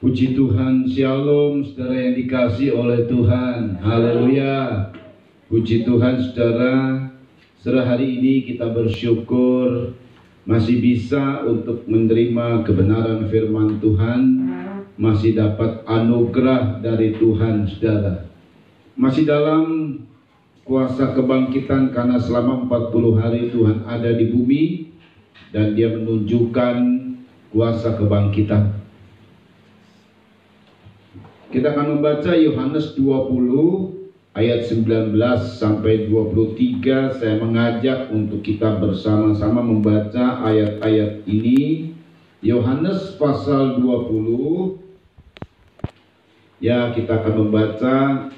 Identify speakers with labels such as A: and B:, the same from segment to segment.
A: Puji Tuhan, Shalom saudara yang dikasih oleh Tuhan. Haleluya. Puji Tuhan saudara, hari ini kita bersyukur masih bisa untuk menerima kebenaran firman Tuhan, masih dapat anugerah dari Tuhan saudara. Masih dalam kuasa kebangkitan karena selama 40 hari Tuhan ada di bumi dan Dia menunjukkan kuasa kebangkitan. Kita akan membaca Yohanes 20 ayat 19 sampai 23. Saya mengajak untuk kita bersama-sama membaca ayat-ayat ini. Yohanes pasal 20. Ya, kita akan membaca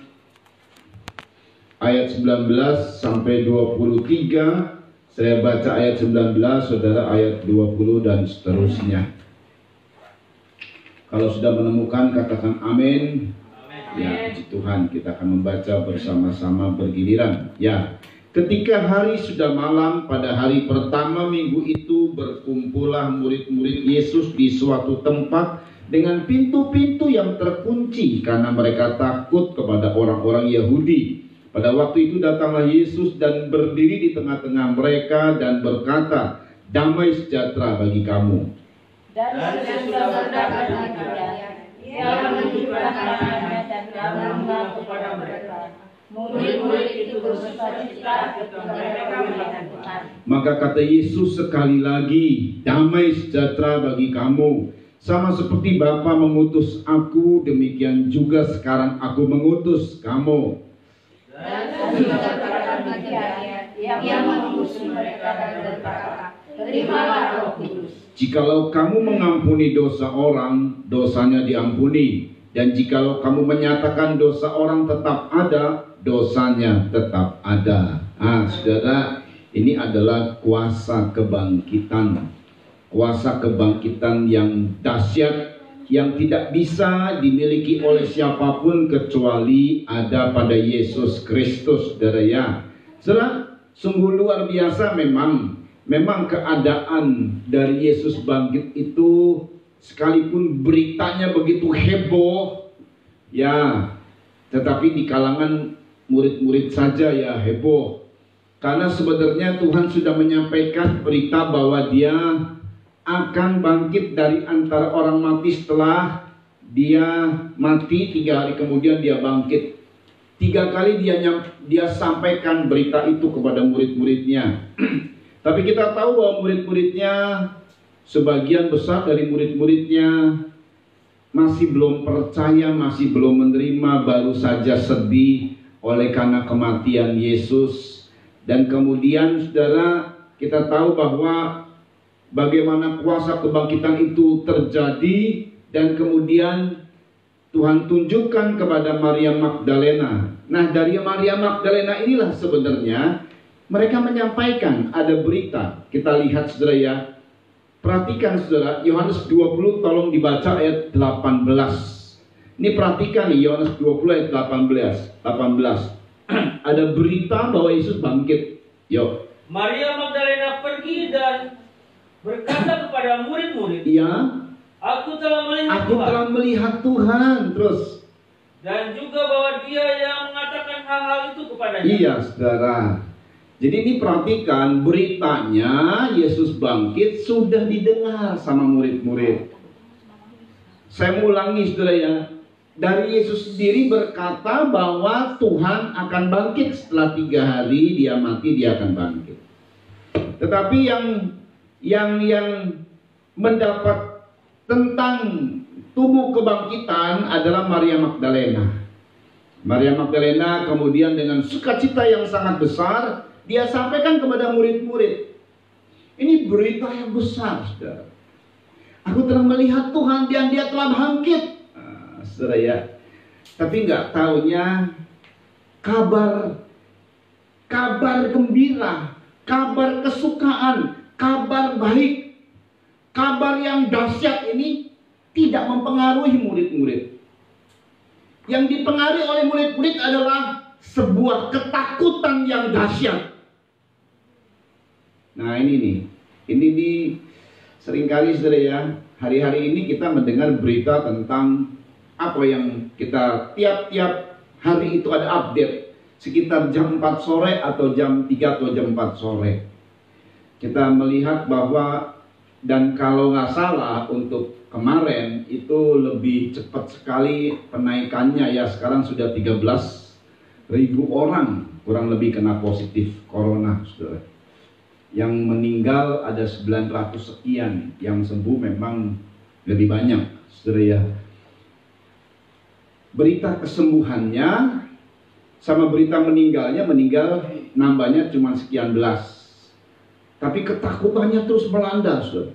A: ayat 19 sampai 23. Saya baca ayat 19, saudara ayat 20 dan seterusnya. Kalau sudah menemukan, katakan amin. Ya, puji Tuhan, kita akan membaca bersama-sama bergiliran. Ya, ketika hari sudah malam, pada hari pertama minggu itu berkumpullah murid-murid Yesus di suatu tempat dengan pintu-pintu yang terkunci karena mereka takut kepada orang-orang Yahudi. Pada waktu itu datanglah Yesus dan berdiri di tengah-tengah mereka dan berkata, "Damai sejahtera bagi kamu."
B: Dan sudah berkata Ia menunjukkan tangannya dan mengangkat kepada mereka. Murid-murid itu bersukacita ketika mereka melihat Tuhan.
A: Maka kata Yesus sekali lagi, "Damai sejahtera bagi kamu. Sama seperti Bapa mengutus aku, demikian juga sekarang aku mengutus kamu."
B: Dan sudah berkata demikian, Ia mengutus mereka dan berkata, "Terimalah Roh Kudus.
A: Jikalau kamu mengampuni dosa orang, dosanya diampuni. Dan jikalau kamu menyatakan dosa orang tetap ada, dosanya tetap ada." Saudara, ini adalah kuasa kebangkitan. Kuasa kebangkitan yang dahsyat, yang tidak bisa dimiliki oleh siapapun kecuali ada pada Yesus Kristus, saudara ya. Saudara, sungguh luar biasa Memang keadaan dari Yesus bangkit itu, sekalipun beritanya begitu heboh, ya, tetapi di kalangan murid-murid saja ya heboh. Karena sebenarnya Tuhan sudah menyampaikan berita bahwa Dia akan bangkit dari antara orang mati setelah Dia mati, 3 hari kemudian Dia bangkit. 3 kali dia sampaikan berita itu kepada murid-muridnya. Tapi kita tahu bahwa murid-muridnya, sebagian besar dari murid-muridnya masih belum percaya, masih belum menerima, baru saja sedih oleh karena kematian Yesus. Dan kemudian saudara, kita tahu bahwa bagaimana kuasa kebangkitan itu terjadi, dan kemudian Tuhan tunjukkan kepada Maria Magdalena. Nah, dari Maria Magdalena inilah sebenarnya mereka menyampaikan ada berita. Kita lihat saudara ya. Perhatikan saudara, Yohanes 20 tolong dibaca ayat 18. Ini perhatikan nih, Yohanes 20 ayat 18. Ada berita bahwa Yesus bangkit. Yuk.
C: Maria Magdalena pergi dan berkata kepada murid-murid,
A: "Iya,
C: Aku telah
A: melihat Tuhan." Terus,
C: dan juga bahwa Dia yang mengatakan hal-hal itu kepadanya.
A: Iya saudara. Jadi ini perhatikan, beritanya Yesus bangkit sudah didengar sama murid-murid. Saya ulangi saudara ya. Dari Yesus sendiri berkata bahwa Tuhan akan bangkit setelah 3 hari Dia mati, Dia akan bangkit. Tetapi yang mendapat tentang tubuh kebangkitan adalah Maria Magdalena. Maria Magdalena kemudian dengan sukacita yang sangat besar dia sampaikan kepada murid-murid. Ini berita yang besar, saudara. "Aku telah melihat Tuhan dan Dia telah bangkit." Saudara ya. Tapi nggak taunya kabar gembira, kabar kesukaan, kabar baik, kabar yang dahsyat ini tidak mempengaruhi murid-murid. Yang dipengaruhi oleh murid-murid adalah sebuah ketakutan yang dahsyat. Nah ini nih seringkali saudara ya, hari-hari ini kita mendengar berita tentang apa yang kita tiap-tiap hari itu ada update sekitar jam 4 sore atau jam 3 atau jam 4 sore. Kita melihat bahwa, dan kalau nggak salah untuk kemarin itu lebih cepat sekali penaikannya ya, sekarang sudah 13.000 orang kurang lebih kena positif corona, saudara. Yang meninggal ada 900 sekian, yang sembuh memang lebih banyak, saudara ya. Berita kesembuhannya sama berita meninggal nambahnya cuma sekian belas. Tapi ketakutannya terus melanda, saudara.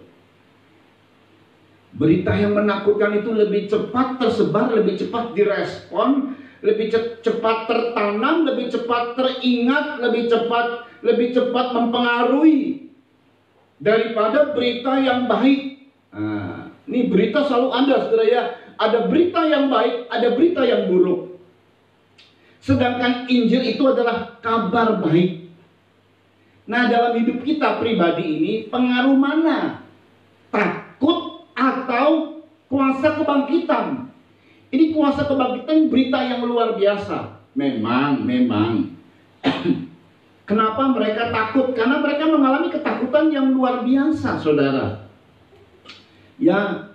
A: Berita yang menakutkan itu lebih cepat tersebar, lebih cepat direspon, lebih cepat tertanam, lebih cepat teringat, lebih cepat mempengaruhi daripada berita yang baik. Nah, ini berita selalu ada, saudara ya. Ada berita yang baik, ada berita yang buruk. Sedangkan Injil itu adalah kabar baik. Nah, dalam hidup kita pribadi ini, pengaruh mana? Takut atau kuasa kebangkitan? Ini kuasa kebangkitan berita yang luar biasa. Memang. Kenapa mereka takut? Karena mereka mengalami ketakutan yang luar biasa, saudara. Ya,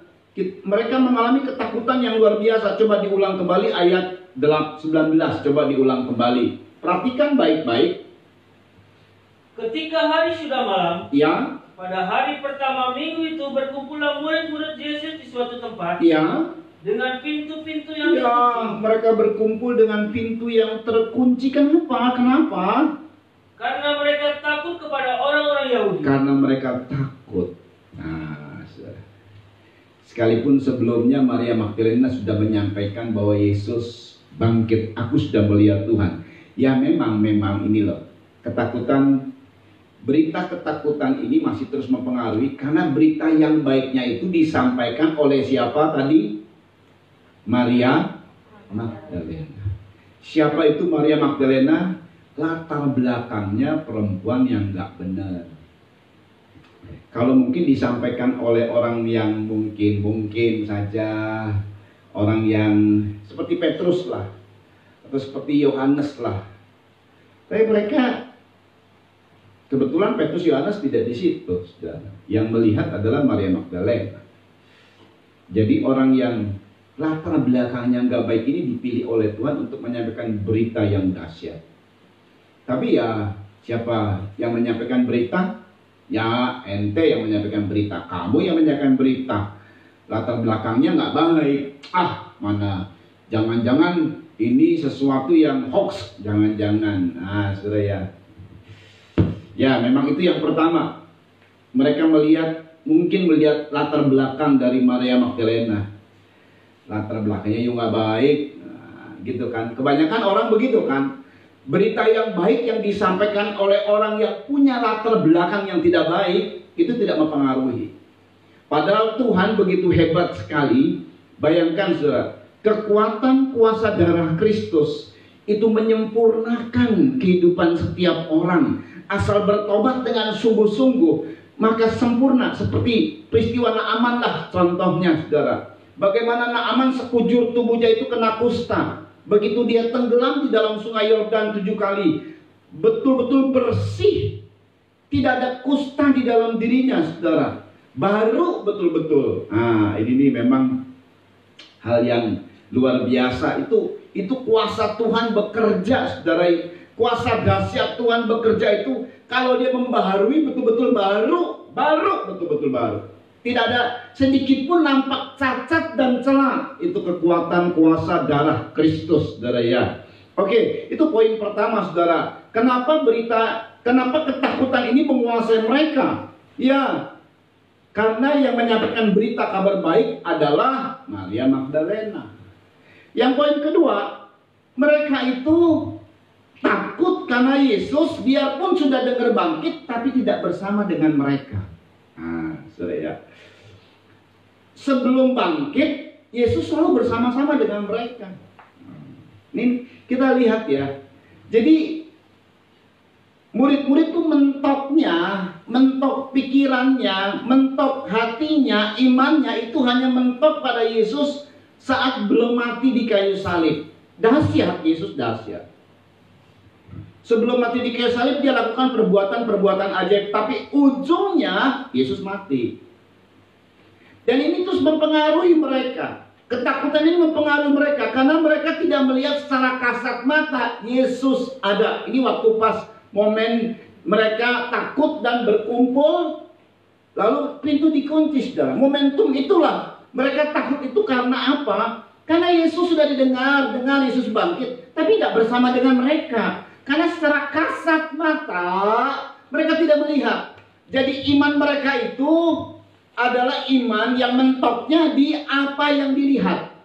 A: mereka mengalami ketakutan yang luar biasa. Coba diulang kembali ayat 19. Coba diulang kembali. Perhatikan baik-baik.
C: Ketika hari sudah malam,
A: Ya.
C: pada hari pertama minggu itu berkumpullah murid-murid Yesus di suatu tempat.
A: Ya.
C: Dengan pintu-pintu yang
A: Ya,
C: terkunci.
A: mereka berkumpul dengan pintu yang terkunci. Kenapa?
C: Karena mereka takut kepada orang-orang Yahudi.
A: Karena mereka takut. Nah, saudara. Sekalipun sebelumnya Maria Magdalena sudah menyampaikan bahwa Yesus bangkit, aku sudah melihat Tuhan. Ya memang ini loh, ketakutan. Berita ketakutan ini masih terus mempengaruhi karena berita yang baiknya itu disampaikan oleh siapa tadi? Maria Magdalena. Siapa itu Maria Magdalena? Latar belakangnya perempuan yang nggak benar. Kalau mungkin disampaikan oleh orang yang mungkin saja, orang yang seperti Petrus lah, atau seperti Yohanes lah. Tapi mereka, kebetulan Petrus Yohanes tidak di situ, saudara. Yang melihat adalah Maria Magdalena. Jadi orang yang latar belakangnya nggak baik ini dipilih oleh Tuhan untuk menyampaikan berita yang dahsyat. Tapi ya, siapa yang menyampaikan berita? Ya, ente yang menyampaikan berita, kamu yang menyampaikan berita. Latar belakangnya nggak baik. Mana? Jangan-jangan ini sesuatu yang hoax, jangan-jangan. Nah, saudara ya. Ya, memang itu yang pertama. Mereka mungkin melihat latar belakang dari Maria Magdalena. Latar belakangnya juga nggak baik, nah, gitu kan. Kebanyakan orang begitu kan. Berita yang baik yang disampaikan oleh orang yang punya latar belakang yang tidak baik, itu tidak mempengaruhi. Padahal Tuhan begitu hebat sekali. Bayangkan saudara, kekuatan kuasa darah Kristus itu menyempurnakan kehidupan setiap orang. Asal bertobat dengan sungguh-sungguh, maka sempurna. Seperti peristiwa Naaman lah contohnya saudara. Bagaimana Naaman sekujur tubuhnya itu kena kusta. Begitu dia tenggelam di dalam sungai Yordan 7 kali, betul-betul bersih, tidak ada kusta di dalam dirinya, saudara. Baru betul-betul. Nah, ini memang hal yang luar biasa. Itu kuasa Tuhan bekerja, saudara. Kuasa dahsyat Tuhan bekerja itu kalau dia membaharui betul-betul baru, betul-betul baru. Tidak ada sedikit pun nampak cacat dan celah. Itu kekuatan kuasa darah Kristus, saudara ya. Oke, itu poin pertama, saudara. Kenapa ketakutan ini menguasai mereka? Ya, karena yang menyampaikan berita kabar baik adalah Maria Magdalena. Yang poin kedua, mereka itu takut karena Yesus biarpun sudah dengar bangkit, tapi tidak bersama dengan mereka. Nah, saudara ya. Sebelum bangkit, Yesus selalu bersama-sama dengan mereka. Ini kita lihat ya. Jadi murid-murid itu mentoknya mentok pikirannya, mentok hatinya, imannya itu hanya mentok pada Yesus saat belum mati di kayu salib. Dahsyat, Yesus dahsyat. Sebelum mati di kayu salib dia lakukan perbuatan-perbuatan ajaib, tapi ujungnya Yesus mati. Dan ini terus mempengaruhi mereka. Ketakutan ini mempengaruhi mereka karena mereka tidak melihat secara kasat mata Yesus ada. Ini waktu pas momen mereka takut dan berkumpul, lalu pintu dikunci, saudara. Momentum itulah mereka takut itu karena apa? Karena Yesus sudah dengar Yesus bangkit, tapi tidak bersama dengan mereka. Karena secara kasat mata mereka tidak melihat. Jadi iman mereka itu adalah iman yang mentoknya di apa yang dilihat.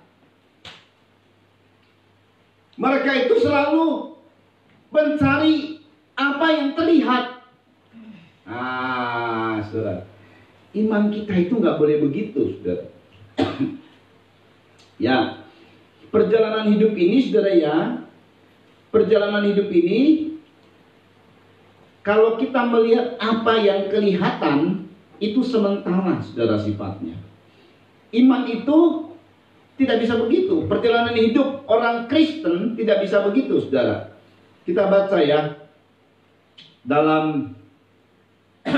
A: Mereka itu selalu mencari apa yang terlihat. Saudara, iman kita itu nggak boleh begitu, saudara. Ya, perjalanan hidup ini, saudara ya, perjalanan hidup ini, kalau kita melihat apa yang kelihatan, itu sementara, saudara, sifatnya. Iman itu tidak bisa begitu. Perjalanan hidup orang Kristen tidak bisa begitu, saudara. Kita baca ya, dalam 2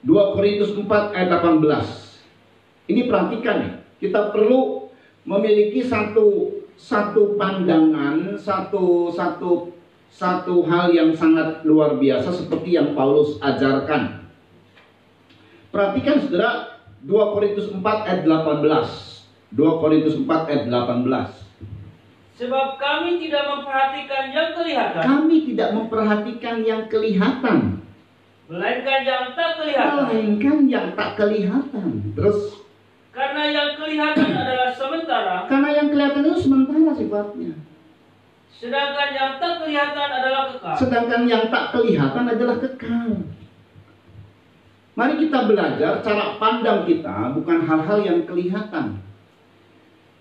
A: Korintus 4 ayat 18. Ini perhatikan ya, kita perlu memiliki satu pandangan, satu hal yang sangat luar biasa seperti yang Paulus ajarkan. Perhatikan saudara, 2 Korintus 4 ayat 18. 2 Korintus 4 ayat 18.
C: Sebab kami tidak memperhatikan yang kelihatan.
A: Kami tidak memperhatikan yang kelihatan,
C: melainkan yang tak kelihatan. Terus,
A: karena yang kelihatan itu sementara sifatnya.
C: Sedangkan yang tak kelihatan adalah kekal.
A: Mari kita belajar cara pandang kita bukan hal-hal yang kelihatan.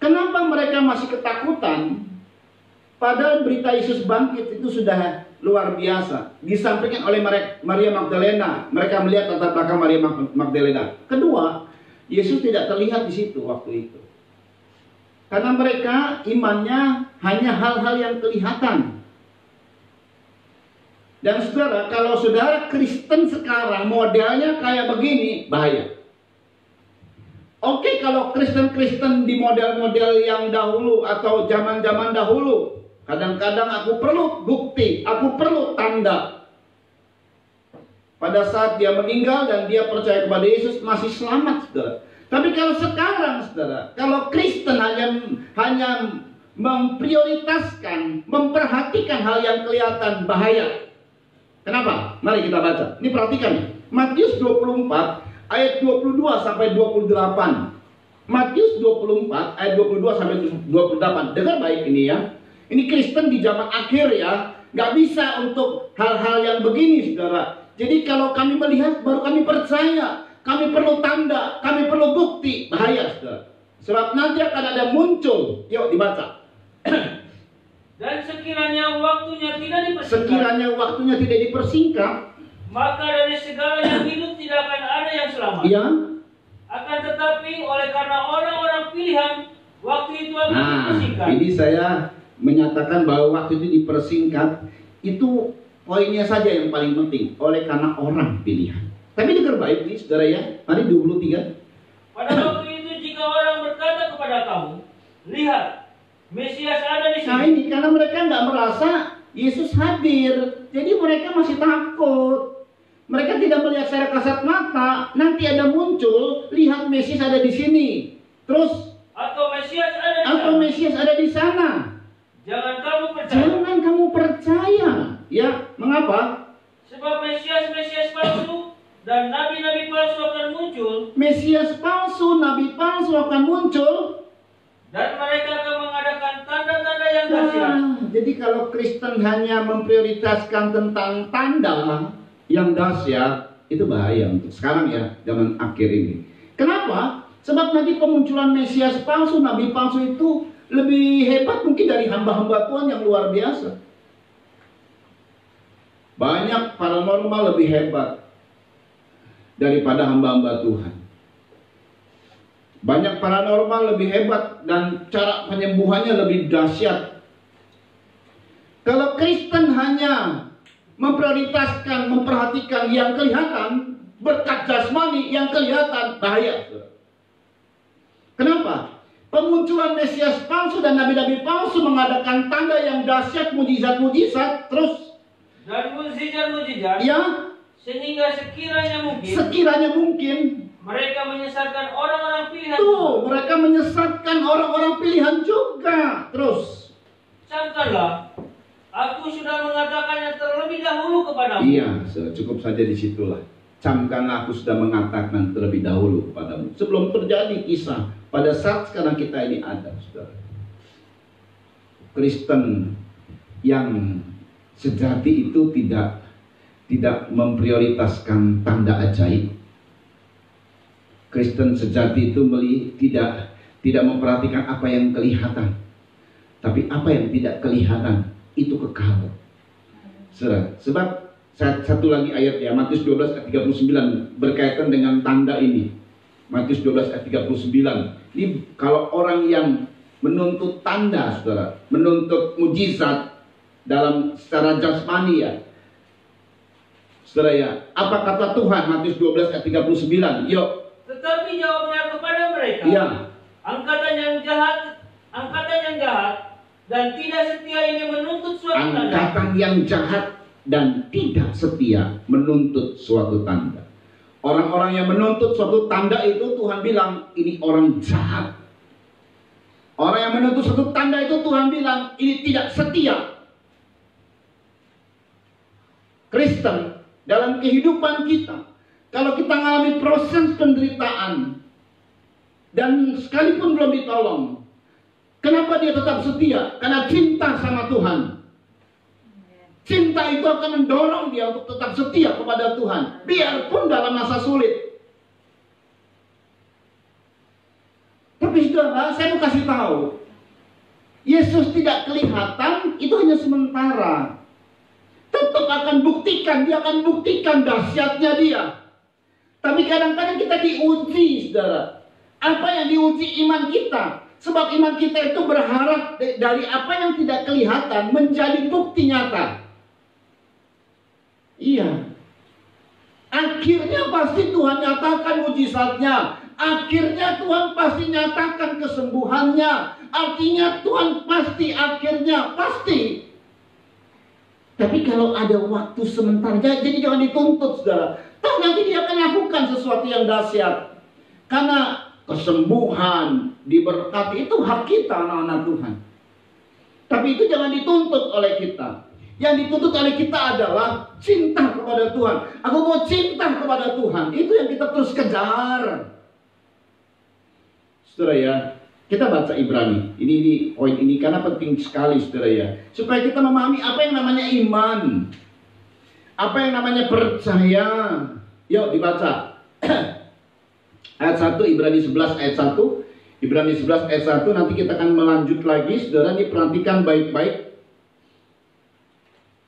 A: Kenapa mereka masih ketakutan? Padahal berita Yesus bangkit itu sudah luar biasa. Disampaikan oleh Maria Magdalena. Mereka melihat latar belakang Maria Magdalena. Kedua, Yesus tidak terlihat di situ waktu itu. Karena mereka imannya hanya hal-hal yang kelihatan. Dan saudara, kalau saudara Kristen sekarang modelnya kayak begini, bahaya. Oke, kalau Kristen-Kristen di model-model yang dahulu atau zaman-zaman dahulu, kadang-kadang aku perlu bukti, aku perlu tanda. Pada saat dia meninggal dan dia percaya kepada Yesus, masih selamat, saudara. Tapi kalau sekarang, saudara, kalau Kristen hanya memprioritaskan, memperhatikan hal yang kelihatan, bahaya. Kenapa? Mari kita baca. Ini perhatikan ya. Matius 24 ayat 22 sampai 28. Matius 24 ayat 22 sampai 28. Dengar baik ini ya. Ini Kristen di zaman akhir ya. Gak bisa untuk hal-hal yang begini, saudara. Jadi kalau kami melihat baru kami percaya. Kami perlu tanda, kami perlu bukti. Bahaya, saudara. Sebab nanti akan ada muncul. Yuk dibaca.
C: Dan sekiranya waktunya tidak dipersingkat, maka dari segala yang hidup tidak akan ada yang selamat.
A: Iya.
C: Akan tetapi oleh karena orang-orang pilihan, waktu itu akan dipersingkat.
A: Ini saya menyatakan bahwa waktu itu dipersingkat. Itu poinnya saja yang paling penting. Oleh karena orang pilihan. Tapi dengar baik nih saudara ya. Mari 23.
C: Pada waktu itu jika orang berkata kepada kamu, lihat, Mesias ada di sini.
A: Nah ini karena mereka nggak merasa Yesus hadir, jadi mereka masih takut. Mereka tidak melihat secara kasat mata. Nanti ada muncul, lihat Mesias ada di sini. Terus
C: atau Mesias ada di sana. Jangan
A: kamu percaya. Ya, mengapa?
C: Sebab Mesias palsu dan nabi-nabi palsu akan muncul.
A: Mesias palsu, nabi palsu akan muncul.
C: Dan mereka akan mengadakan tanda-tanda yang dahsyat.
A: Jadi kalau Kristen hanya memprioritaskan tentang tanda yang dahsyat, itu bahaya untuk sekarang ya, zaman akhir ini. Kenapa? Sebab nanti pemunculan Mesias palsu, nabi palsu itu lebih hebat mungkin dari hamba-hamba Tuhan yang luar biasa. Banyak paranormal lebih hebat daripada hamba-hamba Tuhan. Banyak paranormal lebih hebat dan cara penyembuhannya lebih dahsyat. Kalau Kristen hanya memprioritaskan, memperhatikan yang kelihatan, berkat jasmani yang kelihatan, bahaya. Kenapa? Pemunculan Mesias palsu dan nabi-nabi palsu mengadakan tanda yang dahsyat, mujizat-mujizat, terus
C: dan mujizat-mujizat,
A: ya,
C: sehingga sekiranya mungkin mereka menyesatkan orang-orang pilihan.
A: Tuh, mereka menyesatkan orang-orang pilihan juga. Terus,
C: camkanlah, aku sudah mengatakannya terlebih dahulu kepadamu.
A: Iya, cukup saja di situlah. Camkanlah, aku sudah mengatakan terlebih dahulu kepadamu. Sebelum terjadi kisah, pada saat sekarang kita ini ada, saudara. Kristen yang sejati itu tidak memprioritaskan tanda ajaib. Kristen sejati itu tidak memperhatikan apa yang kelihatan, tapi apa yang tidak kelihatan itu kekal. Sebab satu lagi ayat ya, Matius 12 ayat 39 berkaitan dengan tanda ini. Matius 12 ayat 39. Ini kalau orang yang menuntut tanda, saudara, menuntut mujizat dalam secara jasmani ya, saudara ya, apa kata Tuhan? Matius 12 ayat 39. Yuk.
C: Tetapi jawabnya kepada mereka,
A: ya,
C: angkatan yang jahat dan tidak setia ini menuntut suatu tanda.
A: Angkatan yang jahat dan tidak setia menuntut suatu tanda. Orang-orang yang menuntut suatu tanda itu Tuhan bilang ini orang jahat. Orang yang menuntut suatu tanda itu Tuhan bilang ini tidak setia. Kristen dalam kehidupan kita, kalau kita mengalami proses penderitaan dan sekalipun belum ditolong, kenapa dia tetap setia? Karena cinta sama Tuhan. Cinta itu akan mendorong dia untuk tetap setia kepada Tuhan, biarpun dalam masa sulit. Tapi saudara, saya mau kasih tahu, Yesus tidak kelihatan, itu hanya sementara. Tetap akan buktikan, dia akan buktikan dahsyatnya dia. Tapi kadang-kadang kita diuji, saudara. Apa yang diuji iman kita? Sebab iman kita itu berharap dari apa yang tidak kelihatan menjadi bukti nyata. Iya. Akhirnya pasti Tuhan nyatakan mujizatnya. Akhirnya Tuhan pasti nyatakan kesembuhannya. Artinya Tuhan pasti akhirnya, pasti. Tapi kalau ada waktu sementara, jadi jangan dituntut, saudara. Toh nanti dia akan lakukan sesuatu yang dahsyat. Karena kesembuhan, diberkati, itu hak kita anak-anak Tuhan. Tapi itu jangan dituntut oleh kita. Yang dituntut oleh kita adalah cinta kepada Tuhan. Aku mau cinta kepada Tuhan. Itu yang kita terus kejar. Saudara ya, kita baca Ibrani. Ini poin ini karena penting sekali, saudara ya. Supaya kita memahami apa yang namanya iman. Apa yang namanya percaya. Yuk dibaca. Ayat 1, Ibrani 11 ayat 1. Ibrani 11 ayat 1. Nanti kita akan melanjut lagi. Saudara, ini perhatikan baik-baik.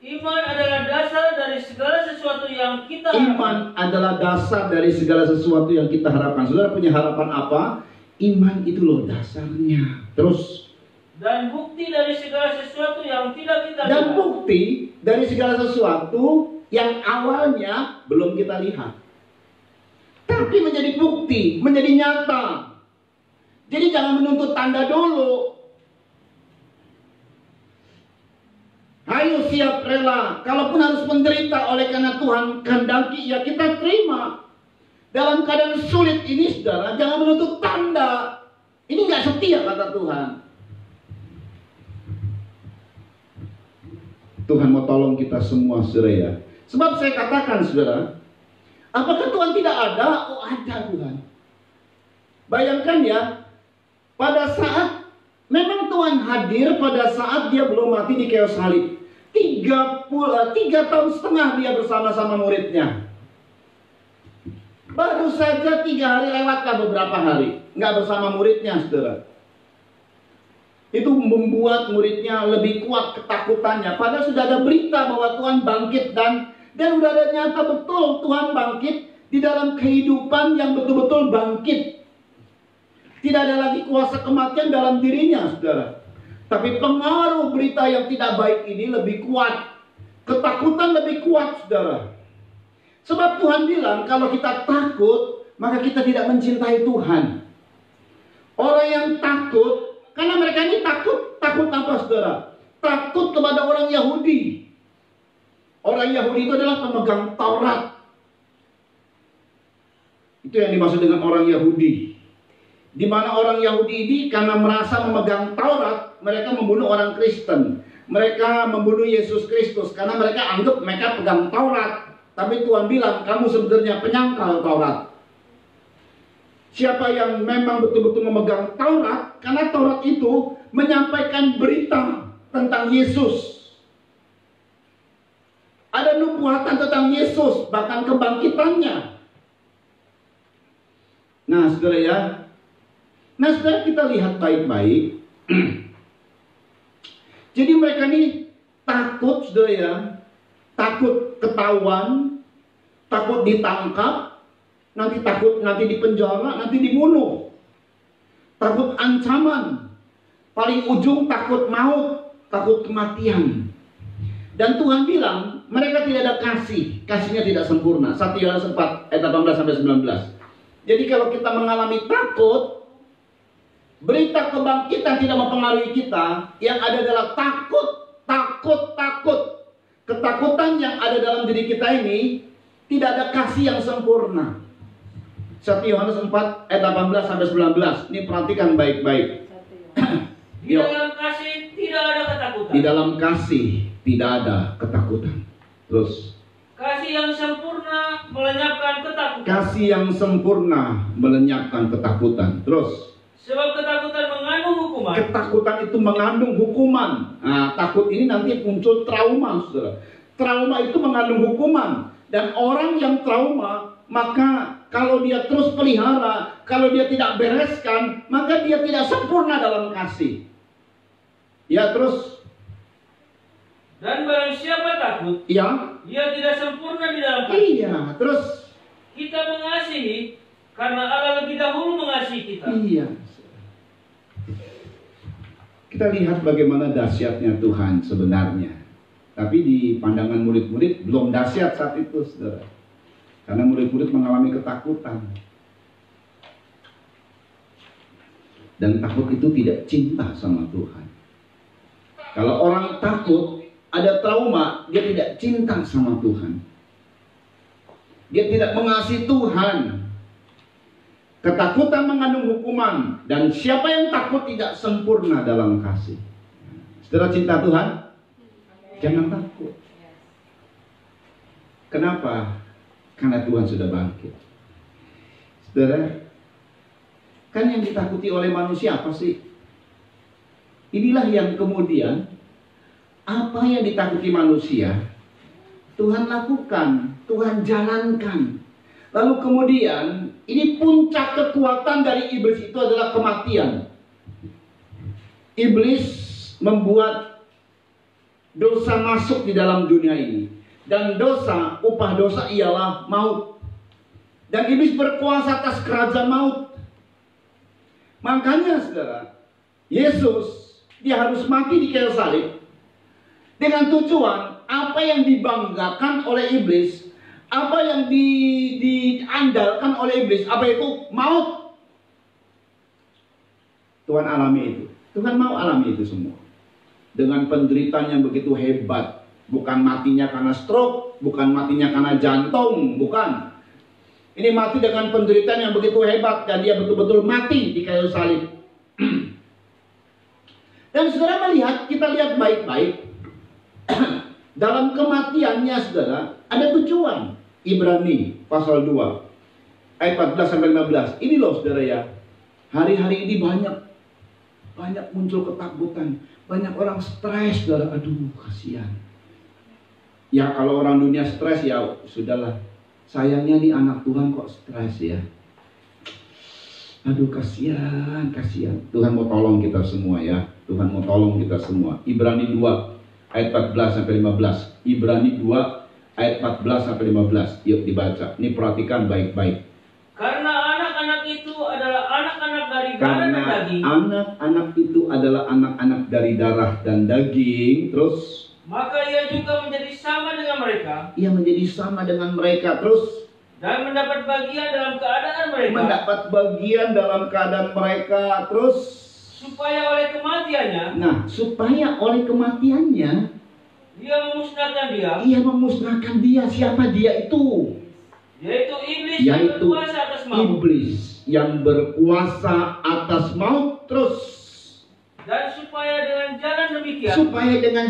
C: Iman adalah dasar dari segala sesuatu yang kita harapkan.
A: Iman adalah dasar dari segala sesuatu yang kita harapkan. Saudara punya harapan apa? Iman itu loh dasarnya. Terus.
C: Dan bukti dari segala sesuatu yang tidak kita lihat.
A: Dan bukti dari segala sesuatu yang awalnya belum kita lihat. Tapi menjadi bukti, menjadi nyata. Jadi jangan menuntut tanda dulu. Ayo siap rela, kalaupun harus menderita oleh karena Tuhan kehendaki, ya kita terima. Dalam keadaan sulit ini, saudara, jangan menuntut tanda. Ini nggak setia kata Tuhan. Tuhan mau tolong kita semua, saudara ya. Sebab saya katakan, saudara, apakah Tuhan tidak ada? Oh ada Tuhan. Bayangkan ya, pada saat memang Tuhan hadir pada saat dia belum mati di kayu salib. 3 tahun setengah dia bersama-sama muridnya. Baru saja 3 hari lewatlah beberapa hari. Nggak bersama muridnya, saudara. Itu membuat muridnya lebih kuat ketakutannya. Padahal sudah ada berita bahwa Tuhan bangkit dan sudah ada nyata betul Tuhan bangkit di dalam kehidupan yang betul-betul bangkit. Tidak ada lagi kuasa kematian dalam dirinya, saudara. Tapi pengaruh berita yang tidak baik ini lebih kuat. Ketakutan lebih kuat, saudara. Sebab Tuhan bilang kalau kita takut, maka kita tidak mencintai Tuhan. Orang yang takut, karena mereka ini takut apa, saudara? Takut kepada orang Yahudi. Orang Yahudi itu adalah pemegang Taurat. Itu yang dimaksud dengan orang Yahudi. Di mana orang Yahudi ini karena merasa memegang Taurat, mereka membunuh orang Kristen. Mereka membunuh Yesus Kristus karena mereka anggap mereka pegang Taurat. Tapi Tuhan bilang, kamu sebenarnya penyangkal Taurat. Siapa yang memang betul-betul memegang Taurat, karena Taurat itu menyampaikan berita tentang Yesus. Ada nubuatan tentang Yesus, bahkan kebangkitannya. Nah, saudara ya. Nah, saudara, kita lihat baik-baik. Jadi mereka ini takut, saudara ya. Takut ketahuan, takut ditangkap, nanti dipenjara, nanti dibunuh. Takut ancaman. Paling ujung takut maut, takut kematian. Dan Tuhan bilang, mereka tidak ada kasih. Kasihnya tidak sempurna. 1 Yohanes 4 ayat 18-19. Jadi kalau kita mengalami takut, berita kebangkitan tidak mempengaruhi kita. Yang ada adalah takut. Ketakutan yang ada dalam diri kita ini tidak ada kasih yang sempurna. 1 Yohanes 4 ayat 18-19. Ini perhatikan baik-baik.
C: Di dalam kasih tidak ada ketakutan.
A: Di dalam kasih tidak ada ketakutan. Terus.
C: Kasih yang sempurna melenyapkan ketakutan.
A: Kasih yang sempurna melenyapkan ketakutan. Terus.
C: Sebab ketakutan mengandung hukuman.
A: Ketakutan itu mengandung hukuman. Nah, takut ini nanti muncul trauma, saudara. Trauma itu mengandung hukuman. Dan orang yang trauma, maka kalau dia terus pelihara, kalau dia tidak bereskan, maka dia tidak sempurna dalam kasih. Ya, terus.
C: Dan barang siapa takut,
A: ya,
C: dia tidak sempurna di dalam kasih.
A: Iya, terus.
C: Kita mengasihi karena Allah lebih dahulu mengasihi kita.
A: Iya. Kita lihat bagaimana dahsyatnya Tuhan sebenarnya. Tapi di pandangan murid-murid belum dahsyat saat itu, saudara. Karena murid-murid mengalami ketakutan. Dan takut itu tidak cinta sama Tuhan. Kalau orang takut, ada trauma, dia tidak cinta sama Tuhan. Dia tidak mengasihi Tuhan. Ketakutan mengandung hukuman. Dan siapa yang takut tidak sempurna dalam kasih. Saudara cinta Tuhan? Jangan takut. Kenapa? Karena Tuhan sudah bangkit. Saudara, kan yang ditakuti oleh manusia apa sih? Inilah yang kemudian, apa yang ditakuti manusia, Tuhan lakukan, Tuhan jalankan. Lalu kemudian, ini puncak kekuatan dari iblis itu adalah kematian. Iblis membuat dosa masuk di dalam dunia ini. Dan dosa, upah dosa ialah maut. Dan iblis berkuasa atas kerajaan maut. Makanya saudara, Yesus, dia harus mati di kayu salib. Dengan tujuan, apa yang dibanggakan oleh iblis, apa yang diandalkan oleh iblis, apa itu? Maut. Tuhan alami itu. Tuhan mau alami itu semua. Dengan penderitaan yang begitu hebat. Bukan matinya karena stroke, bukan matinya karena jantung, bukan. Ini mati dengan penderitaan yang begitu hebat. Dan dia betul-betul mati di kayu salib. Dan saudara melihat, kita lihat baik-baik. Dalam kematiannya saudara, ada tujuan. Ibrani pasal 2 ayat 14-15. Ini loh saudara ya. Hari-hari ini banyak muncul ketakutan. Banyak orang stres saudara. Aduh kasihan. Ya kalau orang dunia stres ya sudahlah. Sayangnya nih anak Tuhan kok stres ya. Aduh, kasihan. Tuhan mau tolong kita semua ya. Tuhan mau tolong kita semua. Ibrani 2 ayat 14 sampai 15. Ibrani 2 ayat 14 sampai 15. Yuk dibaca. Ini perhatikan baik-baik.
C: Karena anak-anak itu adalah anak-anak dari darah dan
A: Karena
C: daging.
A: anak-anak itu adalah anak-anak dari darah dan daging. Terus
C: Maka ia juga menjadi sama dengan mereka.
A: ia menjadi sama dengan mereka. Terus
C: Dan mendapat bagian dalam keadaan mereka.
A: mendapat bagian dalam keadaan mereka. Terus
C: Supaya oleh kematiannya,
A: supaya oleh kematiannya
C: dia memusnahkan dia.
A: ia memusnahkan dia. Siapa dia itu?
C: Yaitu iblis yang
A: Yaitu
C: berkuasa atas maut.
A: iblis yang berkuasa atas maut. Terus
C: Dan supaya dengan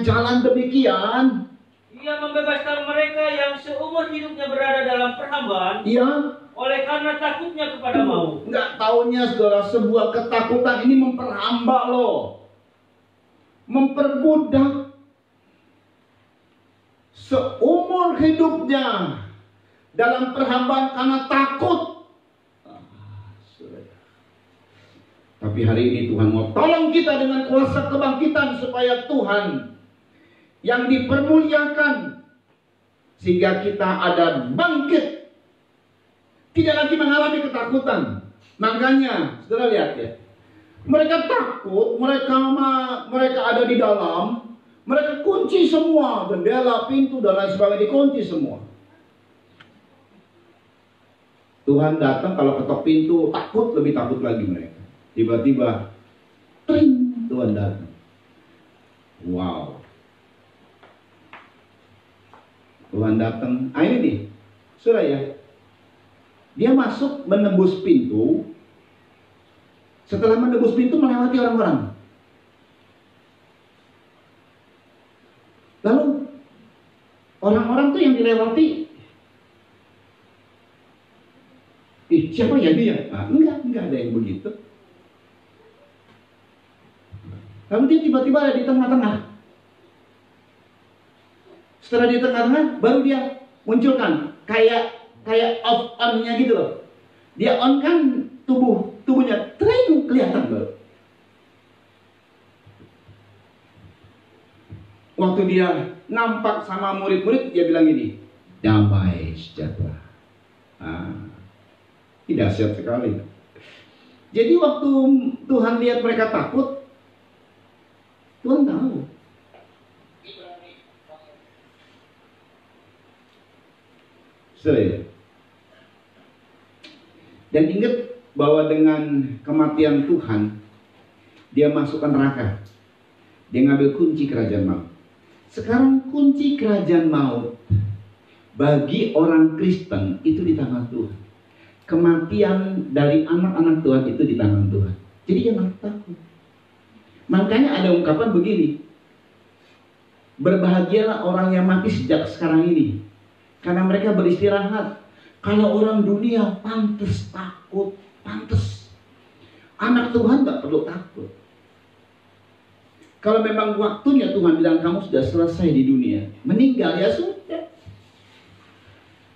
C: jalan demikian, ia membebaskan mereka yang seumur hidupnya berada dalam perhambaan.
A: Ia
C: Oleh karena takutnya kepada maut.
A: nggak taunya saudara, sebuah ketakutan ini memperhamba loh, memperbudak. Seumur hidupnya dalam perhambaan karena takut. Tapi hari ini Tuhan mau tolong kita dengan kuasa kebangkitan, supaya Tuhan yang dipermuliakan, sehingga kita ada bangkit, tidak lagi mengalami ketakutan. Makanya saudara lihat ya, mereka takut, mereka ada di dalam, mereka kunci semua, jendela, pintu dan lain sebagainya dikunci semua. Tuhan datang, kalau ketok pintu takut, lebih takut lagi mereka. Tiba-tiba tring, Tuhan datang. Wow, Tuhan datang. Ini nih saudara ya, dia masuk menembus pintu. Setelah menembus pintu, melewati orang-orang. Lalu orang-orang tuh yang dilewati, siapa ya dia? Enggak ada yang begitu. Lalu dia tiba-tiba ada di tengah-tengah. Setelah di tengah-tengah, baru dia munculkan kayak off on-nya gitu loh. Dia on kan tubuhnya tring, kelihatan baru. Waktu dia nampak sama murid-murid, dia bilang gini, damai sejahtera. Tidak dahsyat sekali. Jadi waktu Tuhan lihat mereka takut, Tuhan tahu. Dan ingat bahwa dengan kematian Tuhan, dia masukkan neraka. Dia ngambil kunci kerajaan maut. Sekarang kunci kerajaan maut bagi orang Kristen itu di tangan Tuhan. Kematian dari anak-anak Tuhan itu di tangan Tuhan. Jadi jangan takut. Makanya ada ungkapan begini, berbahagialah orang yang mati sejak sekarang ini, karena mereka beristirahat. Kalau orang dunia pantas takut, pantas. Anak Tuhan gak perlu takut. Kalau memang waktunya Tuhan bilang kamu sudah selesai di dunia, meninggal ya sudah.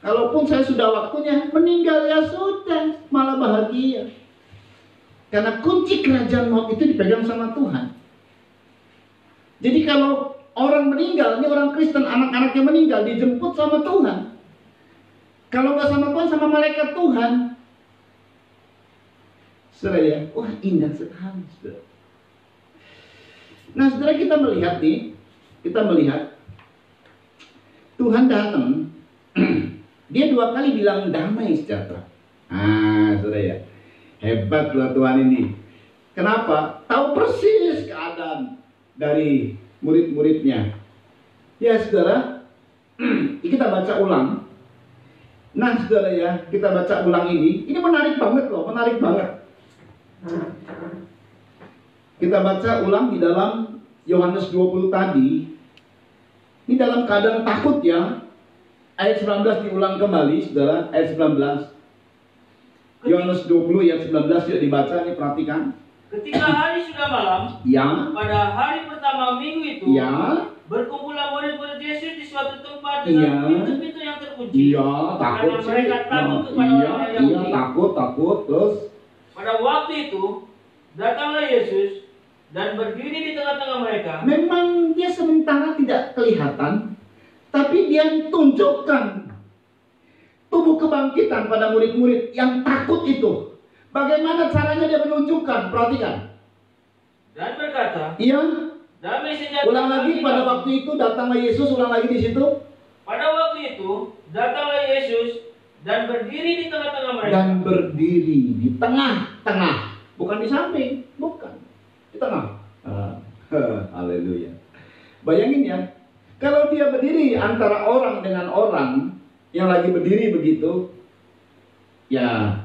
A: Kalaupun saya sudah waktunya meninggal ya sudah, malah bahagia. Karena kunci kerajaan maut itu dipegang sama Tuhan. Jadi kalau orang meninggal, ini orang Kristen, anak-anaknya meninggal, dijemput sama Tuhan. Kalau nggak sama Tuhan, sama malaikat Tuhan. Saudara ya, wah indah sekali, saudara. Nah saudara, kita melihat Tuhan datang. Dia 2 kali bilang damai sejahtera. Saudara ya, hebat loh Tuhan ini. Kenapa? Tahu persis keadaan dari murid-muridnya. Ya saudara, kita baca ulang. Nah saudara ya, kita baca ulang ini. Ini menarik banget loh, menarik banget. Kita baca ulang di dalam Yohanes 20 tadi. Ini dalam keadaan takut ya. Ayat 19 diulang kembali, saudara. Ayat 19. Yohanes 20 ayat 19, yuk dibaca, ini perhatikan.
C: Ketika hari sudah malam,
A: Ya.
C: pada hari pertama minggu itu,
A: Ya.
C: berkumpullah murid-murid Yesus di suatu tempat dengan
A: Iya.
C: pintu-pintu yang terkunci.
A: Iya, takut
C: Karena
A: sih.
C: mereka takut kepada
A: Iya,
C: orang
A: iya,
C: Yahudi.
A: takut, terus.
C: Pada waktu itu datanglah Yesus dan berdiri di tengah-tengah mereka.
A: Memang dia sementara tidak kelihatan, tapi dia tunjukkan tubuh kebangkitan pada murid-murid yang takut itu. Bagaimana caranya dia menunjukkan? Perhatikan.
C: Dan berkata,
A: Iya.
C: damai sejahtera.
A: Ulang lagi, pada waktu itu datanglah Yesus. Ulang lagi di situ.
C: Pada waktu itu datanglah Yesus dan berdiri di tengah-tengah mereka.
A: Dan berdiri di tengah-tengah, bukan di samping, bukan di tengah. Haleluya. Bayangin ya, kalau dia berdiri antara orang dengan orang yang lagi berdiri begitu, ya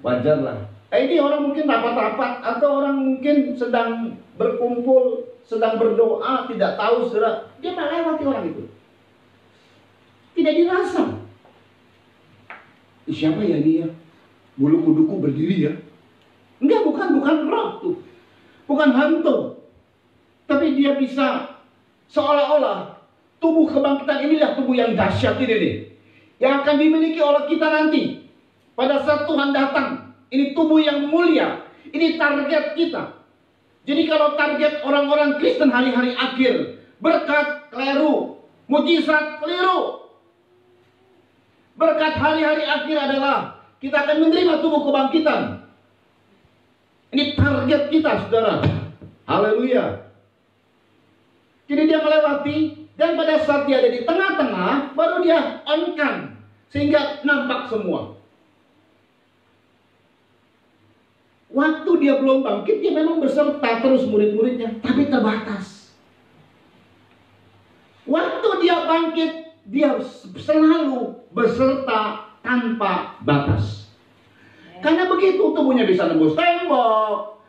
A: wajarlah. Ini orang mungkin rapat-rapat, atau orang mungkin sedang berkumpul, sedang berdoa, tidak tahu saudara, dia melewati orang itu. Tidak dirasa. Siapa ya dia? Bulu kuduku berdiri ya? Enggak, bukan roh tuh. Bukan hantu. Tapi dia bisa seolah-olah tubuh kebangkitan inilah tubuh yang dahsyat ini nih, yang akan dimiliki oleh kita nanti pada saat Tuhan datang. Ini tubuh yang mulia. Ini target kita. Jadi kalau target orang-orang Kristen hari-hari akhir, berkat keliru, mujizat keliru. Berkat hari-hari akhir adalah kita akan menerima tubuh kebangkitan. Ini target kita, saudara. Haleluya. Jadi dia melewati, dan pada saat dia ada di tengah-tengah, baru dia on-kan, sehingga nampak semua. Waktu dia belum bangkit, dia memang berserta terus murid-muridnya, tapi terbatas. Waktu dia bangkit, dia selalu beserta tanpa batas. Karena begitu tubuhnya bisa nembus tembok,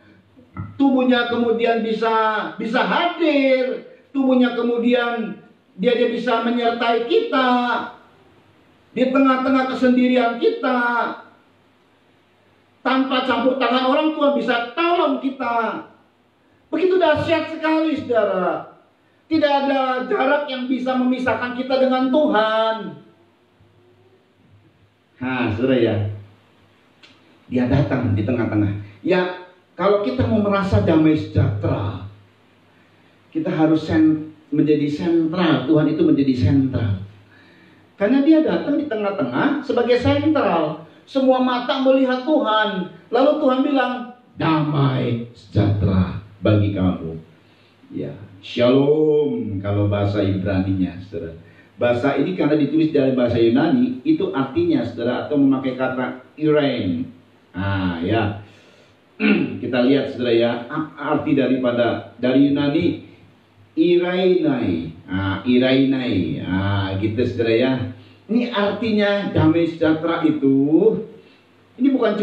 A: tubuhnya kemudian bisa hadir, tubuhnya kemudian dia bisa menyertai kita di tengah-tengah kesendirian kita. Tanpa campur tangan orang tua bisa tolong kita. Begitu dahsyat sekali, saudara. Tidak ada jarak yang bisa memisahkan kita dengan Tuhan. Nah, saudara ya, dia datang di tengah-tengah. Ya, kalau kita mau merasa damai sejahtera, kita harus menjadi sentral. Tuhan itu menjadi sentral. Karena dia datang di tengah-tengah sebagai sentral. Semua mata melihat Tuhan. Lalu Tuhan bilang, damai sejahtera bagi kamu. Ya, shalom kalau bahasa Ibrani-nya, saudara. Bahasa ini karena ditulis dari bahasa Yunani, itu artinya, saudara, atau memakai kata irain. Ya. Kita lihat, saudara ya, arti dari Yunani irainai. Irainai. Gitu, saudara ya. Ini artinya damai sejahtera itu, ini bukan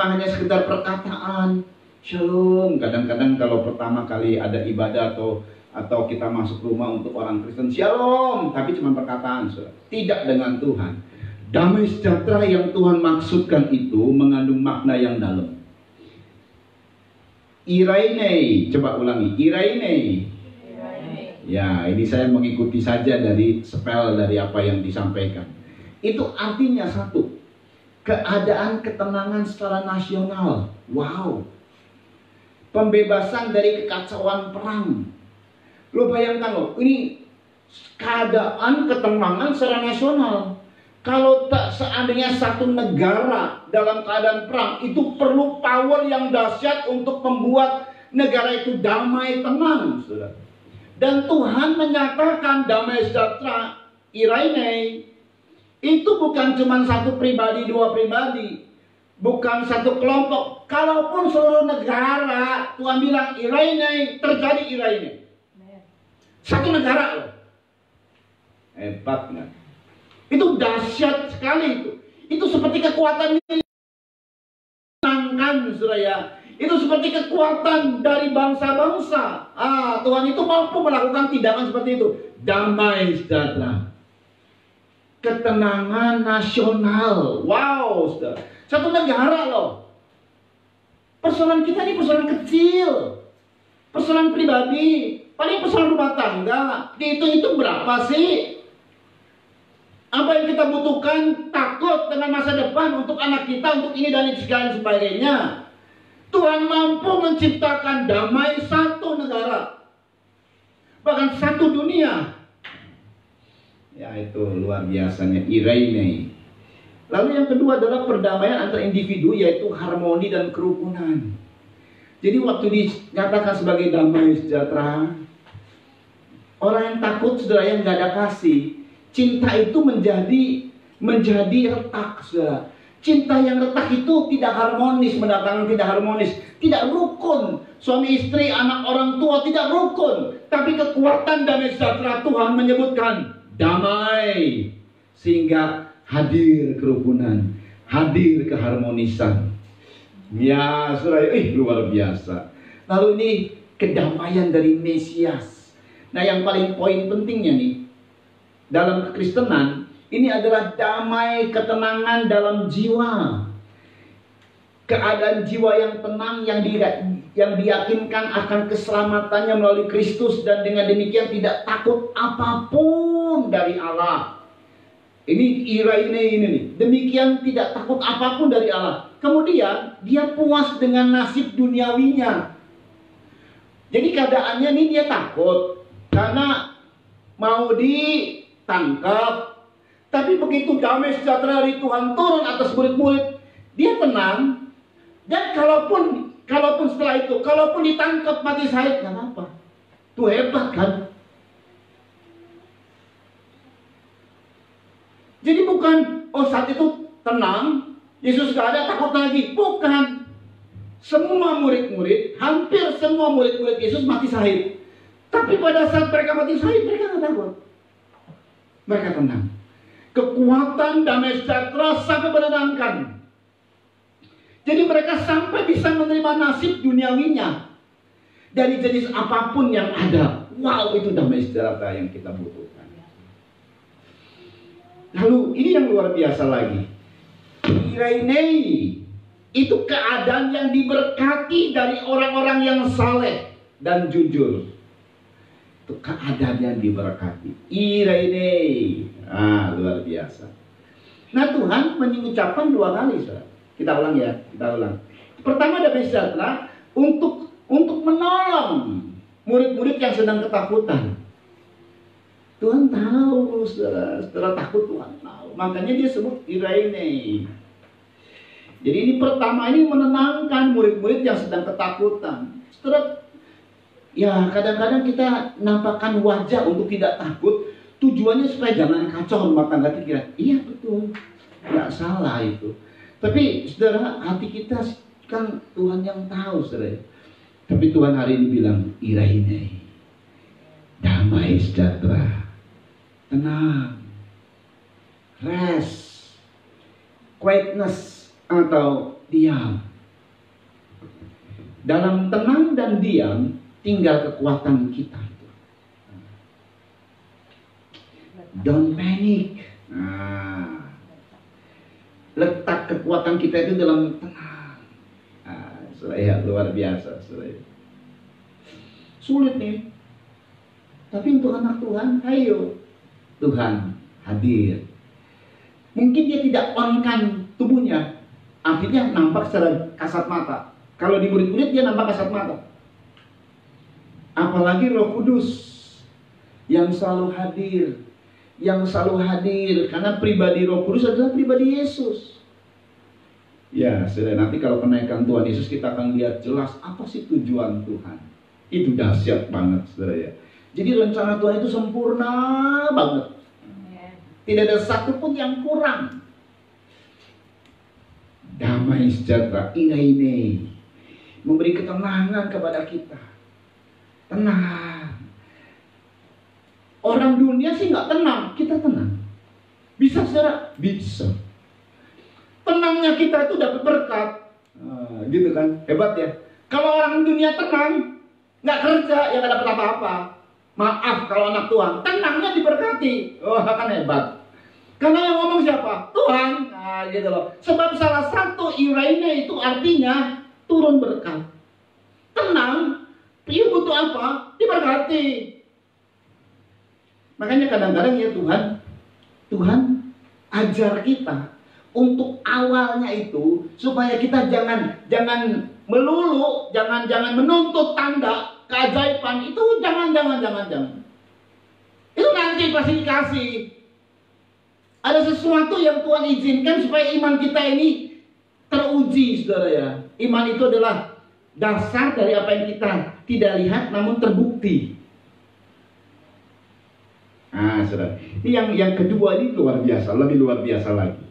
A: hanya sekedar perkataan. Shalom. Kadang-kadang kalau pertama kali ada ibadah atau kita masuk rumah untuk orang Kristen, shalom, tapi cuma perkataan, saudara. Tidak dengan Tuhan. Damai sejahtera yang Tuhan maksudkan itu mengandung makna yang dalam. Irainei, coba ulangi, irainei. Ya, ini saya mengikuti saja dari spell dari apa yang disampaikan. Itu artinya satu, keadaan ketenangan secara nasional. Wow. Pembebasan dari kekacauan perang. Lo bayangkan loh, ini keadaan ketenangan secara nasional. Kalau tak seandainya satu negara dalam keadaan perang, itu perlu power yang dahsyat untuk membuat negara itu damai, tenang, saudara. Dan Tuhan menyatakan damai sejahtera, irainei, itu bukan cuma satu pribadi, dua pribadi, bukan satu kelompok. Kalaupun seluruh negara, Tuhan bilang irainei, terjadi irainei. Satu negara loh. Hebat nggak? Itu dahsyat sekali itu. Itu seperti kekuatan menangkan, saudara ya. Itu seperti kekuatan dari bangsa-bangsa. Tuhan itu mampu melakukan tindakan seperti itu. Damai sejahtera, ketenangan nasional. Wow, saudara. Satu negara loh. Persoalan kita ini persoalan kecil, persoalan pribadi, paling persoalan rumah tangga. Dihitung-hitung berapa sih? Apa yang kita butuhkan? Takut dengan masa depan untuk anak kita, untuk ini dan segala sebagainya. Tuhan mampu menciptakan damai satu negara, bahkan satu dunia. Ya, itu luar biasanya, Irene. Lalu yang kedua adalah perdamaian antar individu, yaitu harmoni dan kerukunan. Jadi waktu dinyatakan sebagai damai sejahtera, orang yang takut, saudara, yang nggak ada kasih, cinta itu menjadi retak, saudara. Cinta yang retak itu tidak harmonis, mendatangkan tidak harmonis, tidak rukun. Suami istri, anak orang tua tidak rukun. Tapi kekuatan damai sejahtera Tuhan menyebutkan damai, sehingga hadir kerukunan, hadir keharmonisan. Ya, saudara, luar biasa. Lalu ini kedamaian dari Mesias. Nah, yang paling poin pentingnya nih, dalam kekristenan, ini adalah damai, ketenangan dalam jiwa. Keadaan jiwa yang tenang, yang diyakinkan akan keselamatannya melalui Kristus, dan dengan demikian tidak takut apapun dari Allah. Ini Irene ini nih. Demikian tidak takut apapun dari Allah. Kemudian dia puas dengan nasib duniawinya. Jadi keadaannya ini dia takut karena mau ditangkap. Tapi begitu damai sejahtera dari Tuhan turun atas murid-murid, dia tenang. Dan kalaupun setelah itu, kalaupun ditangkap mati syahid, nggak apa-apa. Itu hebat kan? Jadi bukan, saat itu tenang, Yesus gak ada, takut lagi. Bukan. Semua murid-murid, hampir semua murid-murid Yesus mati syahid. Tapi pada saat mereka mati syahid, mereka gak takut. Mereka tenang. Kekuatan damai sejahtera sampai menenangkan. Jadi mereka sampai bisa menerima nasib duniawinya dari jenis apapun yang ada. Wow, itu damai sejahtera yang kita butuhkan. Lalu ini yang luar biasa lagi. Irene itu keadaan yang diberkati dari orang-orang yang saleh dan jujur. Itu keadaan yang diberkati. Irene. Luar biasa. Nah, Tuhan mengucapkan dua kali, saudara. Kita ulang ya, kita ulang. Pertama, damai sejahtera untuk menolong murid-murid yang sedang ketakutan. Tuhan tahu, saudara takut, Tuhan tahu. Makanya dia sebut Irene. Jadi ini pertama, ini menenangkan murid-murid yang sedang ketakutan. Saudara, ya kadang-kadang kita nampakkan wajah untuk tidak takut. Tujuannya supaya jangan kacau rumah tangga kita. Iya betul, nggak salah itu. Tapi saudara, hati kita kan Tuhan yang tahu, saudara. Tapi Tuhan hari ini bilang, Irene, damai sejahtera, tenang, rest, quietness atau diam. Dalam tenang dan diam tinggal kekuatan kita. Don't panic. Letak kekuatan kita itu dalam tenang. Ya, luar biasa, saudara. Sulit nih. Tapi untuk anak Tuhan, ayo. Tuhan hadir. Mungkin dia tidak on-kan tubuhnya. Akhirnya nampak secara kasat mata. Kalau di murid-murid dia nampak kasat mata. Apalagi Roh Kudus yang selalu hadir. Karena pribadi Roh Kudus adalah pribadi Yesus. Ya, saudara, nanti kalau kenaikan Tuhan Yesus kita akan lihat jelas apa sih tujuan Tuhan. Itu dahsyat banget, saudara ya. Jadi rencana Tuhan itu sempurna banget. Tidak ada satupun yang kurang. Damai sejahtera, ini memberi ketenangan kepada kita. Tenang. Orang dunia sih nggak tenang, kita tenang. Bisa, saudara? Bisa. Tenangnya kita itu dapat berkat. Gitu kan, hebat ya. Kalau orang dunia tenang, nggak kerja, ya nggak dapat apa-apa. Maaf kalau anak Tuhan, tenangnya diberkati. Kan hebat. Karena yang ngomong siapa? Tuhan. Gitu loh. Sebab salah satu Irene itu artinya turun berkat. Tenang, dia butuh apa? Diberkati. Makanya kadang-kadang ya Tuhan ajar kita untuk awalnya itu supaya kita jangan melulu, jangan menuntut tanda keajaiban itu, jangan. Itu nanti pasti dikasih. Ada sesuatu yang Tuhan izinkan supaya iman kita ini teruji, saudara ya. Iman itu adalah dasar dari apa yang kita tidak lihat namun terbukti. Nah, saudara, ini yang kedua ini luar biasa, lebih luar biasa lagi.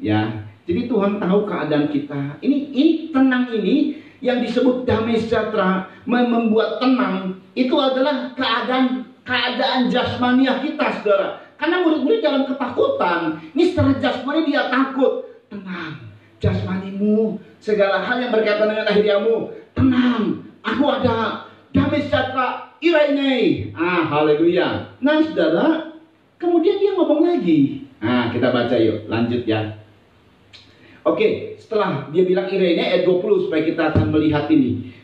A: Ya, jadi Tuhan tahu keadaan kita. Ini tenang ini yang disebut damai sejahtera, membuat tenang itu adalah keadaan jasmaniah kita, saudara. Karena murid-murid dalam ketakutan, ini secara jasmani dia takut. Tenang, jasmanimu, segala hal yang berkaitan dengan lahiriamu, tenang, aku ada damai sejahtera, Iraine. Haleluya. Nah, saudara, kemudian dia ngomong lagi. Kita baca yuk, lanjut ya. Oke, setelah dia bilang Iraine ayat 20 supaya kita akan melihat ini.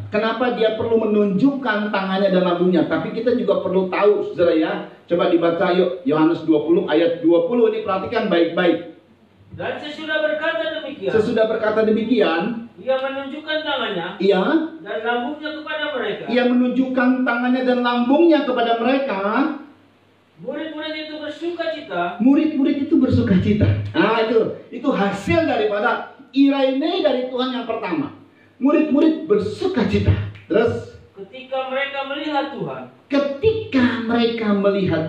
A: Kenapa dia perlu menunjukkan tangannya dan lambungnya? Tapi kita juga perlu tahu, saudara ya. Coba dibaca yuk, Yohanes 20 ayat 20 ini, perhatikan baik-baik.
C: Dan sesudah berkata demikian, ia menunjukkan tangannya dan lambungnya kepada mereka.
A: Ia menunjukkan tangannya dan lambungnya kepada mereka.
C: Murid-murid itu bersukacita.
A: Murid-murid itu bersukacita. Itu hasil daripada Iraine dari Tuhan yang pertama. Murid-murid bersukacita. Terus
C: ketika mereka melihat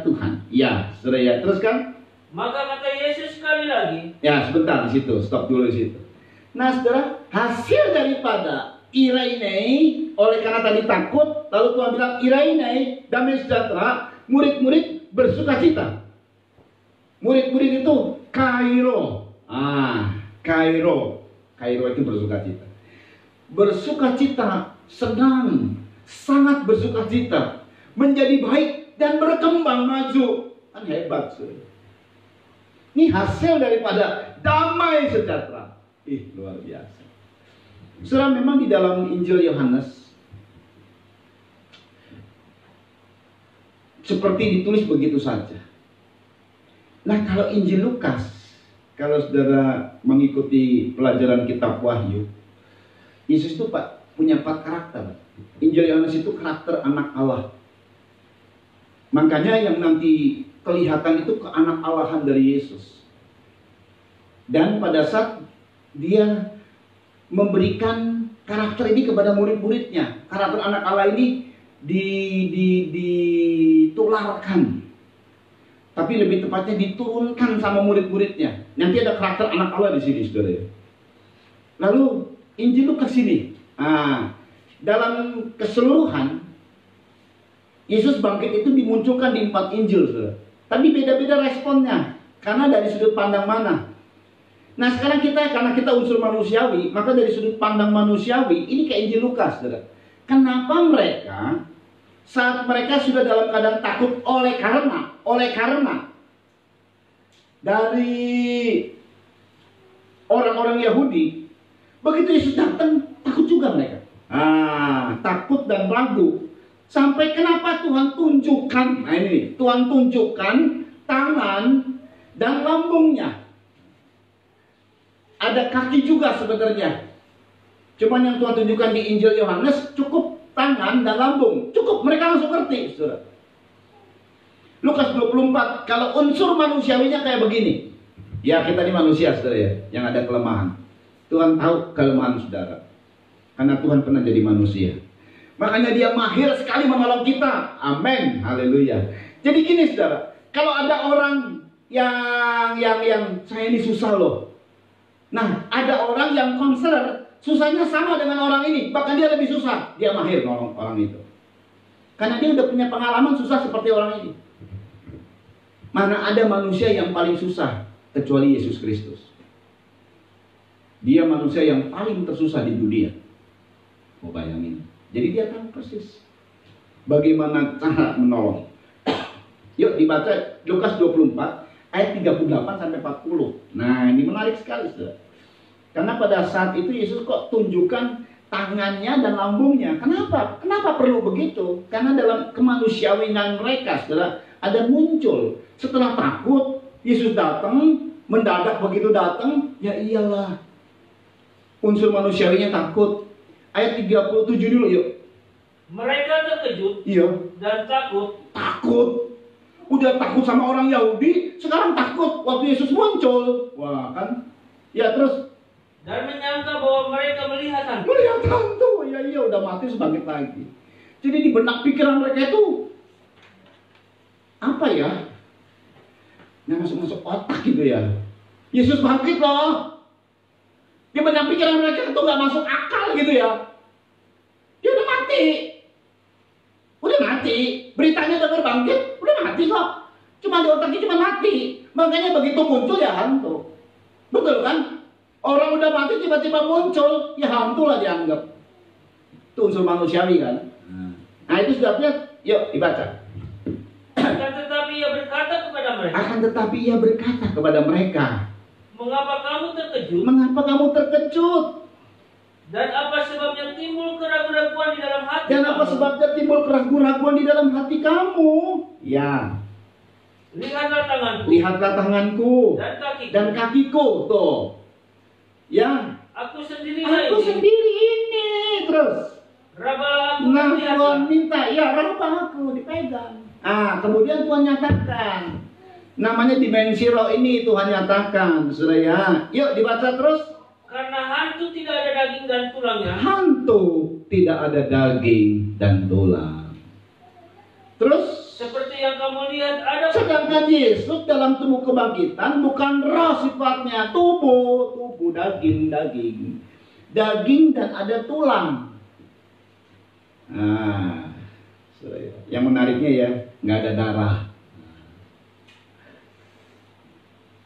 C: Tuhan. Ya, saudara ya. Terus kan?
B: Maka kata Yesus sekali lagi.
A: Ya, sebentar di situ, stop dulu di situ. Nah, saudara, hasil daripada Iraine, oleh karena tadi takut, lalu Tuhan bilang Iraine, damai sejahtera, murid-murid bersukacita. Murid-murid itu Kairo. Kairo itu bersukacita. Bersukacita, senang, sangat bersukacita, menjadi baik dan berkembang maju. Kan hebat, saudara. Ini hasil daripada damai sejahtera. Luar biasa. Saudara, memang di dalam Injil Yohanes seperti ditulis begitu saja. Nah, kalau Injil Lukas, kalau saudara mengikuti pelajaran kitab Wahyu, Yesus itu punya 4 karakter. Injil Yohanes itu karakter anak Allah. Makanya yang nanti kelihatan itu keanak Allahan dari Yesus. Dan pada saat dia memberikan karakter ini kepada murid-muridnya, karakter anak Allah ini ditularkan, tapi lebih tepatnya diturunkan sama murid-muridnya. Nanti ada karakter anak Allah di sini, saudara. Lalu Injil Lukas ini, dalam keseluruhan Yesus bangkit itu dimunculkan di 4 Injil, saudara. Tapi beda-beda responnya, karena dari sudut pandang mana. Nah, sekarang karena kita unsur manusiawi, maka dari sudut pandang manusiawi, ini kayak Injil Lukas, saudara. Kenapa mereka, saat mereka sudah dalam keadaan takut oleh karena dari orang-orang Yahudi, begitu Yesus datang, takut juga mereka. Takut dan ragu. Sampai kenapa Tuhan tunjukkan, Tuhan tunjukkan tangan dan lambungnya. Ada kaki juga sebenarnya. Cuman yang Tuhan tunjukkan di Injil Yohanes cukup tangan dan lambung. Cukup, mereka langsung ngerti, saudara. Lukas 24, kalau unsur manusiawinya kayak begini. Ya, kita ini manusia, saudara ya, yang ada kelemahan. Tuhan tahu kelemahan saudara. Karena Tuhan pernah jadi manusia. Makanya dia mahir sekali menolong kita. Amin. Haleluya. Jadi gini, saudara. Kalau ada orang yang saya ini susah loh. Nah, ada orang yang concern, susahnya sama dengan orang ini. Bahkan dia lebih susah. Dia mahir menolong orang itu. Karena dia udah punya pengalaman susah seperti orang ini. Mana ada manusia yang paling susah kecuali Yesus Kristus. Dia manusia yang paling tersusah di dunia. Mau bayangin. Jadi dia tahu persis bagaimana cara menolong. Yuk dibaca Lukas 24 ayat 38 sampai 40. Nah, ini menarik sekali, saudara. Karena pada saat itu Yesus kok tunjukkan tangannya dan lambungnya. Kenapa? Kenapa perlu begitu? Karena dalam kemanusiawian mereka, saudara, ada muncul setelah takut, Yesus datang, mendadak begitu datang, ya iyalah. Unsur manusiawinya takut. Ayat 37 dulu yuk.
C: Mereka terkejut
A: Iya.
C: dan takut.
A: Takut. Udah takut sama orang Yahudi, sekarang takut waktu Yesus muncul. Wah kan? Ya terus.
C: Dan menyangka bahwa mereka melihat hantu.
A: Melihat hantu. Ya iya udah mati sebangkit lagi. Jadi di benak pikiran mereka itu apa ya? Yang masuk-masuk otak gitu ya. Yesus bangkit loh. Di benak pikiran mereka itu nggak masuk akal gitu ya. Dia udah mati. Udah mati. Beritanya dengar bangkit, udah mati kok. Cuma di otaknya cuma mati. Makanya begitu muncul ya hantu. Betul kan? Orang udah mati tiba-tiba muncul, ya hantu lah dianggap. Itu unsur manusiawi kan. Nah itu sebabnya, yuk dibaca.
C: Akan tetapi ia berkata kepada mereka.
A: Akan tetapi ia berkata kepada mereka.
C: Mengapa kamu terkejut?
A: Mengapa kamu terkejut?
C: Dan apa sebabnya timbul keraguan-raguan di dalam hati
A: Dan
C: kamu?
A: apa sebabnya timbul keraguan-raguan di dalam hati kamu? Ya.
C: Lihatlah tanganku.
A: Lihatlah tanganku.
C: Dan kakiku.
A: Dan kakiku. Tuh. Ya.
C: Aku sendiri
A: Aku sendiri ini. Terus.
C: Rabalah aku
A: Nah,
C: dan
A: Tuhan
C: lihatlah.
A: minta, ya rabah aku dipegang. Kemudian Tuhan nyatakan. Namanya dimensi roh ini Tuhan nyatakan, saudara ya. Yuk dibaca terus.
C: Karena hantu tidak ada daging dan tulangnya.
A: Hantu tidak ada daging dan tulang. Terus.
C: Seperti yang kamu lihat ada.
A: Sedangkan Yesus dalam tubuh kebangkitan bukan roh sifatnya, tubuh daging, daging dan ada tulang. Nah, yang menariknya ya, nggak ada darah.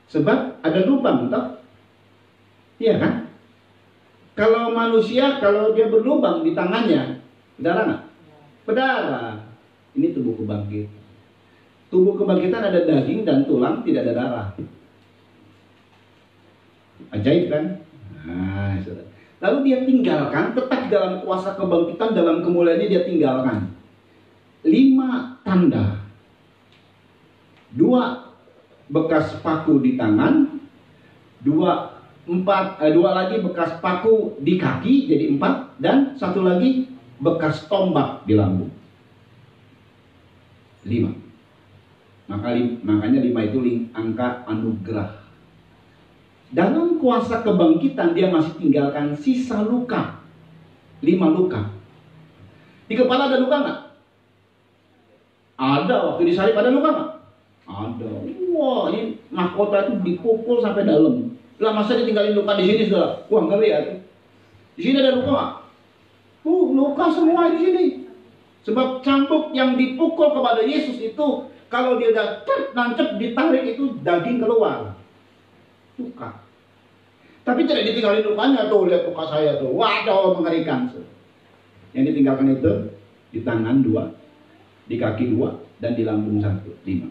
A: Sebab ada lubang, toh? Iya kan? Kalau manusia, kalau dia berlubang di tangannya, berdarah nggak? Berdarah. Ini tubuh kebangkitan. Tubuh kebangkitan ada daging dan tulang, tidak ada darah. Ajaib kan? Nah, saudara. Lalu dia tinggalkan, tetap dalam kuasa kebangkitan, dalam kemuliaannya dia tinggalkan 5 tanda. 2 bekas paku di tangan, 2 lagi bekas paku di kaki, jadi 4, dan 1 lagi bekas tombak di lambung. 5. Makanya 5 itu angka anugerah. Dalam kuasa kebangkitan dia masih tinggalkan sisa luka. 5 luka. Di kepala ada luka nggak? Ada, waktu disalib ada luka nggak? Ada. Wah, ini mahkota itu dipukul sampai dalam. Lah masa ditinggalin luka di sini saudara? Wah ngeri ya. Di sini ada luka nggak? Luka semua di sini. Sebab cambuk yang dipukul kepada Yesus itu, kalau dia udah nancep, ditarik itu daging keluar. Luka. Tapi tidak ditinggalin lukanya tuh, lihat luka saya tuh. Waduh, mengerikan. Yang ditinggalkan itu di tangan 2, di kaki 2, dan di lambung 1, 5.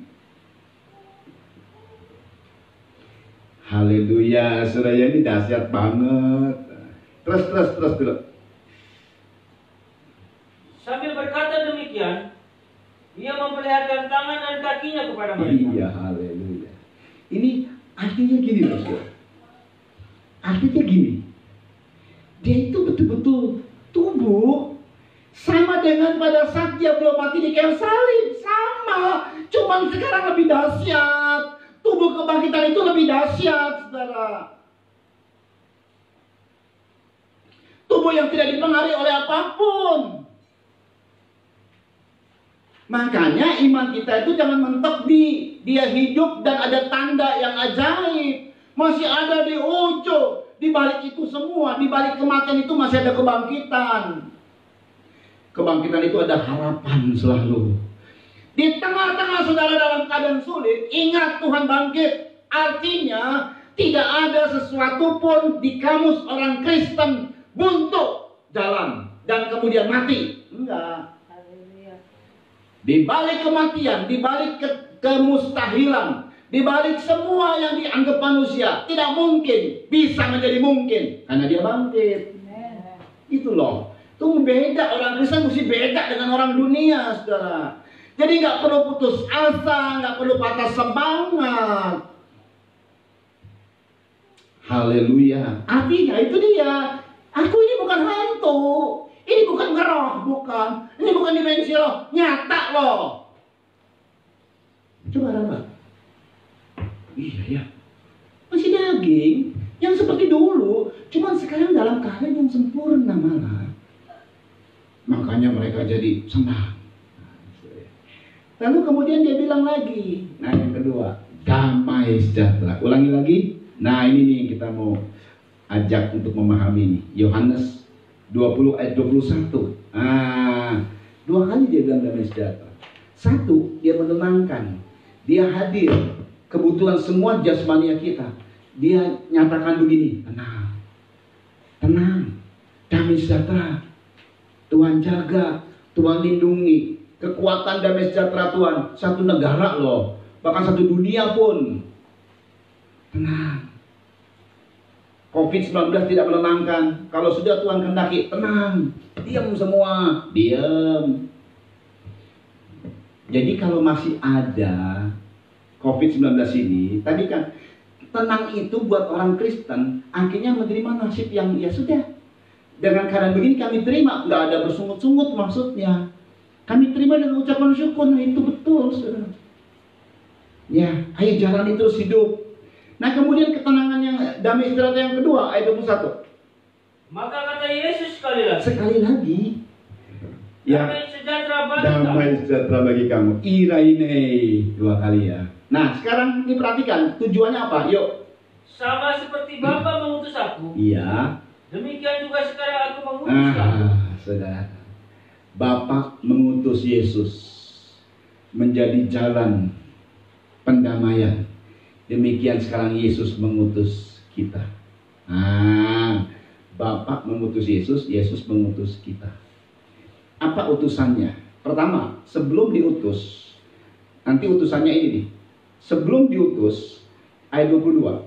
A: Haleluya, saudara, ini dahsyat banget. Terus dulu.
C: Sambil berkata demikian, ia memperlihatkan tangan dan kakinya kepada mereka.
A: Iya, haleluya. Ini artinya gini loh, saudara. Artinya gini. Dia itu betul-betul tubuh sama dengan pada saat dia belum mati di kayu salib, sama. Cuman sekarang lebih dahsyat. Tubuh kebangkitan itu lebih dahsyat, saudara. Tubuh yang tidak dipengaruhi oleh apapun. Makanya iman kita itu jangan mentok di dia hidup dan ada tanda yang ajaib. Masih ada di ujung. Di balik itu semua, di balik kematian itu masih ada kebangkitan. Kebangkitan itu ada harapan selalu. Di tengah-tengah saudara dalam keadaan sulit, ingat Tuhan bangkit. Artinya tidak ada sesuatu pun di kamus orang Kristen buntu jalan dan kemudian mati. Enggak. Di balik kematian, di balik kemustahilan, di balik semua yang dianggap manusia tidak mungkin bisa menjadi mungkin karena dia bangkit. Itu loh. Itu beda, orang Kristen mesti beda dengan orang dunia, saudara. Jadi nggak perlu putus asa, nggak perlu patah semangat. Haleluya. Artinya itu dia. Aku ini bukan hantu. Ini bukan ngeroh, bukan. Ini bukan dimensi loh. Nyata loh. Coba Rama. Iya ya. Masih daging. Yang seperti dulu. Cuman sekarang dalam keadaan yang sempurna malah. Makanya mereka jadi senang. Lalu kemudian dia bilang lagi. Nah yang kedua. Damai sejahtera. Ulangi lagi. Nah ini nih yang kita mau ajak untuk memahami ini. Yohanes 20 ayat 21. Dua kali dia bilang damai sejahtera. Satu, dia menenangkan. Dia hadir. Kebutuhan semua jasmania kita. Dia nyatakan begini. Tenang. Tenang. Damai sejahtera. Tuhan jaga. Tuhan lindungi. Kekuatan damai sejahtera Tuhan. Satu negara loh. Bahkan satu dunia pun. Tenang. COVID-19 tidak menenangkan. Kalau sudah Tuhan kehendaki, tenang. Diam semua. Diam. Jadi kalau masih ada COVID-19 ini, tadi kan tenang itu buat orang Kristen, akhirnya menerima nasib yang ya sudah. Dengan keadaan begini kami terima, nggak ada bersungut-sungut maksudnya. Kami terima dengan ucapan syukur, nah itu betul, saudara. Ya, ayo jalani terus hidup. Nah kemudian ketenangan yang damai sejahtera yang kedua ayat 21.
C: Maka kata Yesus sekali lagi.
A: Ya,
C: damai sejahtera bagi
A: damai sejahtera bagi kamu. Iraine dua kali ya. Nah sekarang diperhatikan tujuannya apa? Yuk.
C: Sama seperti Bapa mengutus aku.
A: Iya.
C: Demikian juga sekarang aku mengutus kamu.
A: Saudara. Bapa mengutus Yesus menjadi jalan pendamaian. Demikian sekarang Yesus mengutus kita. Bapa mengutus Yesus, Yesus mengutus kita. Apa utusannya? Pertama, sebelum diutus, nanti utusannya ini nih. Sebelum diutus, ayat 22.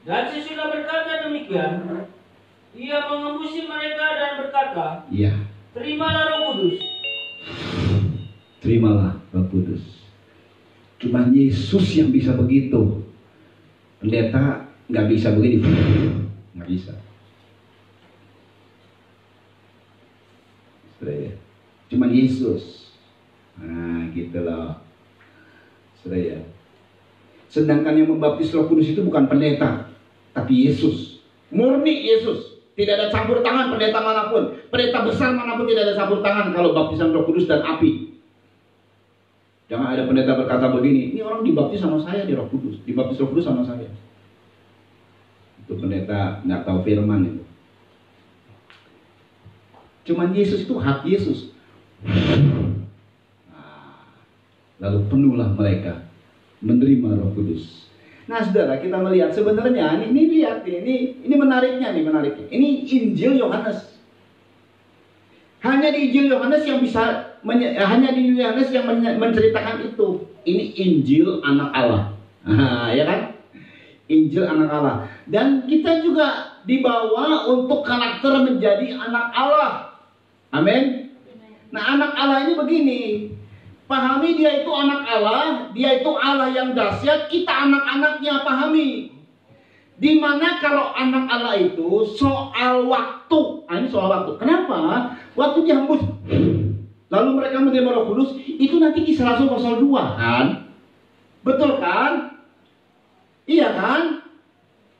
C: Dan sesudah berkata demikian, ia mengembusi mereka dan berkata,
A: Iya.
C: terimalah Roh Kudus.
A: Terimalah Roh Kudus. Cuma Yesus yang bisa begitu. Pendeta nggak bisa begini, nggak bisa. Cuma Yesus. Nah, gitu loh. Saudara. Sedangkan yang membaptis Roh Kudus itu bukan pendeta, tapi Yesus. Murni Yesus. Tidak ada campur tangan pendeta manapun. Pendeta besar manapun tidak ada campur tangan kalau baptisan Roh Kudus dan api. Jangan ada pendeta berkata begini, ini orang dibaptis sama saya di Roh Kudus, dibaptis Roh Kudus sama saya. Itu pendeta nggak tahu firman itu. Cuman Yesus itu hak Yesus. Lalu penuhlah mereka menerima Roh Kudus. Nah, saudara, kita melihat sebenarnya ini lihat ini menariknya. Ini Injil Yohanes. Hanya di Injil Yohanes yang bisa menceritakan itu. Ini Injil anak Allah. Ya kan? Injil anak Allah. Dan kita juga dibawa untuk karakter menjadi anak Allah. Amin. Nah, anak Allah ini begini. Pahami dia itu anak Allah, dia itu Allah yang dahsyat, kita anak-anaknya, pahami. Dimana kalau anak Allah itu soal waktu. Ini soal waktu. Kenapa? Waktu dihembus, lalu mereka menerima Roh Kudus, itu nanti Kisah Rasul pasal 2 kan? Betul kan? Iya kan?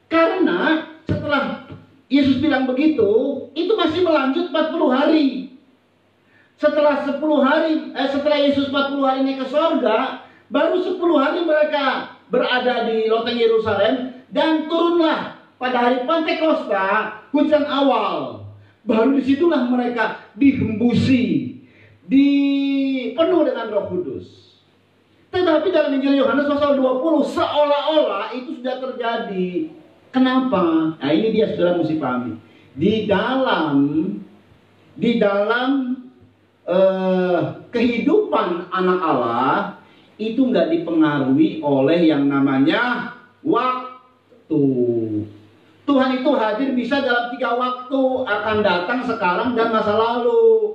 A: Karena setelah Yesus bilang begitu, itu masih melanjut 40 hari. Setelah 10 hari, setelah Yesus 40 hari naik ke sorga, baru 10 hari mereka berada di loteng Yerusalem, dan turunlah pada hari Pantekosta hujan awal. Baru disitulah mereka dihembusi, dipenuh dengan Roh Kudus. Tetapi dalam Injil Yohanes pasal 20 seolah-olah itu sudah terjadi. Kenapa? Nah ini dia saudara mesti pahami. Di dalam kehidupan anak Allah itu nggak dipengaruhi oleh yang namanya waktu. Tuhan itu hadir bisa dalam 3 waktu, akan datang, sekarang, dan masa lalu.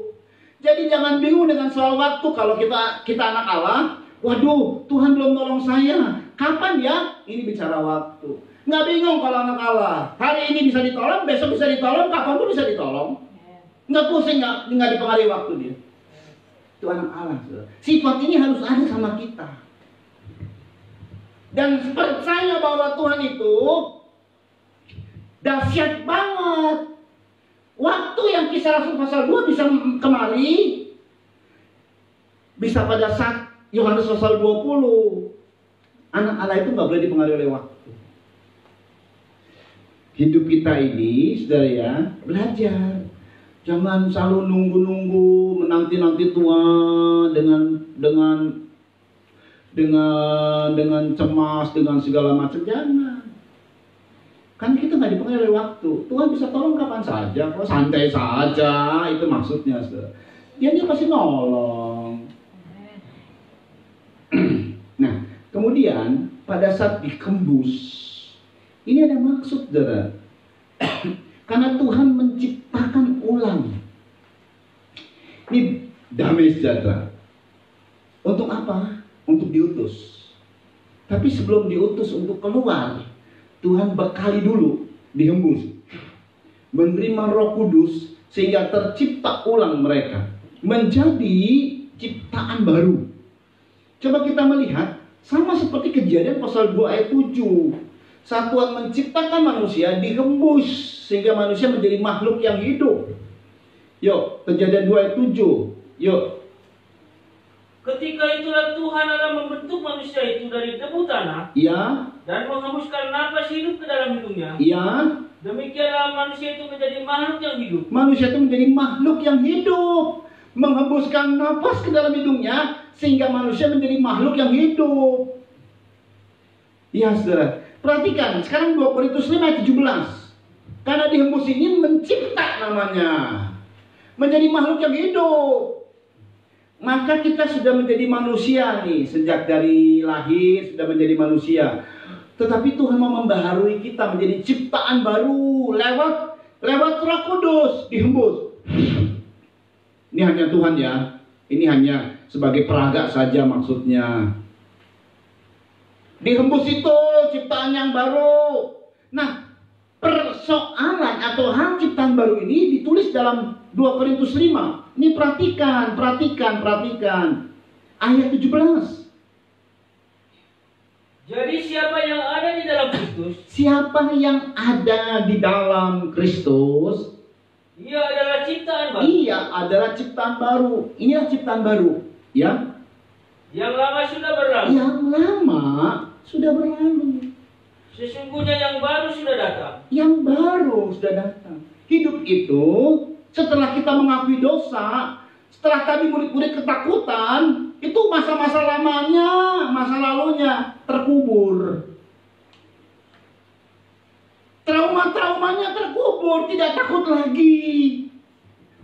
A: Jadi jangan bingung dengan soal waktu. Kalau kita anak Allah, waduh, Tuhan belum nolong saya. Kapan ya? Ini bicara waktu. Nggak bingung kalau anak Allah. Hari ini bisa ditolong, besok bisa ditolong, kapanpun bisa ditolong. Nggak pusing, nggak dipengaruhi waktu dia. Itu anak Allah. Sifat ini harus ada sama kita. Dan percaya bahwa Tuhan itu dahsyat banget. Waktu yang Kisah Rasul pasal 2 bisa kemari, bisa pada saat Yohanes pasal 20. Anak Allah itu nggak boleh dipengaruhi oleh waktu. Hidup kita ini, saudara ya, belajar. Jangan selalu nunggu-nunggu, menanti-nanti Tuhan dengan cemas, dengan segala macam. Jangan. Kan kita nggak dipengaruhi oleh waktu. Tuhan bisa tolong kapan saja, kok santai saja. Itu maksudnya, saudara. Dia pasti nolong. Nah, kemudian pada saat dikembus, ini ada maksud, saudara. Karena Tuhan menciptakan ulang. Ini damai sejahtera. Untuk apa? Untuk diutus. Tapi sebelum diutus untuk keluar, Tuhan bekali dulu, dihembus. Menerima Roh Kudus sehingga tercipta ulang mereka. Menjadi ciptaan baru. Coba kita melihat, sama seperti Kejadian pasal 2 ayat 7. Saat Tuhan menciptakan manusia, dihembus sehingga manusia menjadi makhluk yang hidup. Yuk, Kejadian 2 ayat 7. Yuk.
C: Ketika itulah Tuhan Allah membentuk manusia itu dari debu tanah.
A: Ya.
C: Dan menghembuskan napas hidup ke dalam hidungnya.
A: Ya.
C: Demikianlah manusia itu menjadi makhluk yang hidup.
A: Manusia itu menjadi makhluk yang hidup. Menghembuskan napas ke dalam hidungnya sehingga manusia menjadi makhluk yang hidup. Ya, saudara. Perhatikan, sekarang 2 Korintus 5 ayat 17. Karena dihembus ini mencipta namanya. Menjadi makhluk yang hidup. Maka kita sudah menjadi manusia nih. Sejak dari lahir sudah menjadi manusia. Tetapi Tuhan mau membaharui kita menjadi ciptaan baru. Lewat Roh Kudus dihembus. Ini hanya Tuhan ya. Ini hanya sebagai peraga saja maksudnya. Dihembus itu ciptaan yang baru. Nah, persoalan atau hal ciptaan baru ini ditulis dalam 2 Korintus 5. Ini perhatikan. Ayat 17.
C: Jadi siapa yang ada di dalam Kristus?
A: Siapa yang ada di dalam Kristus?
C: Ia adalah ciptaan baru.
A: Ia adalah ciptaan baru. Inilah ciptaan baru. Ya.
C: Yang lama sudah berlalu.
A: Yang lama sudah berlalu.
C: Sesungguhnya yang baru sudah datang.
A: Yang baru sudah datang. Hidup itu setelah kita mengakui dosa, setelah tadi murid-murid ketakutan, itu masa-masa lamanya, masa lalunya terkubur. Trauma-traumanya terkubur, tidak takut lagi.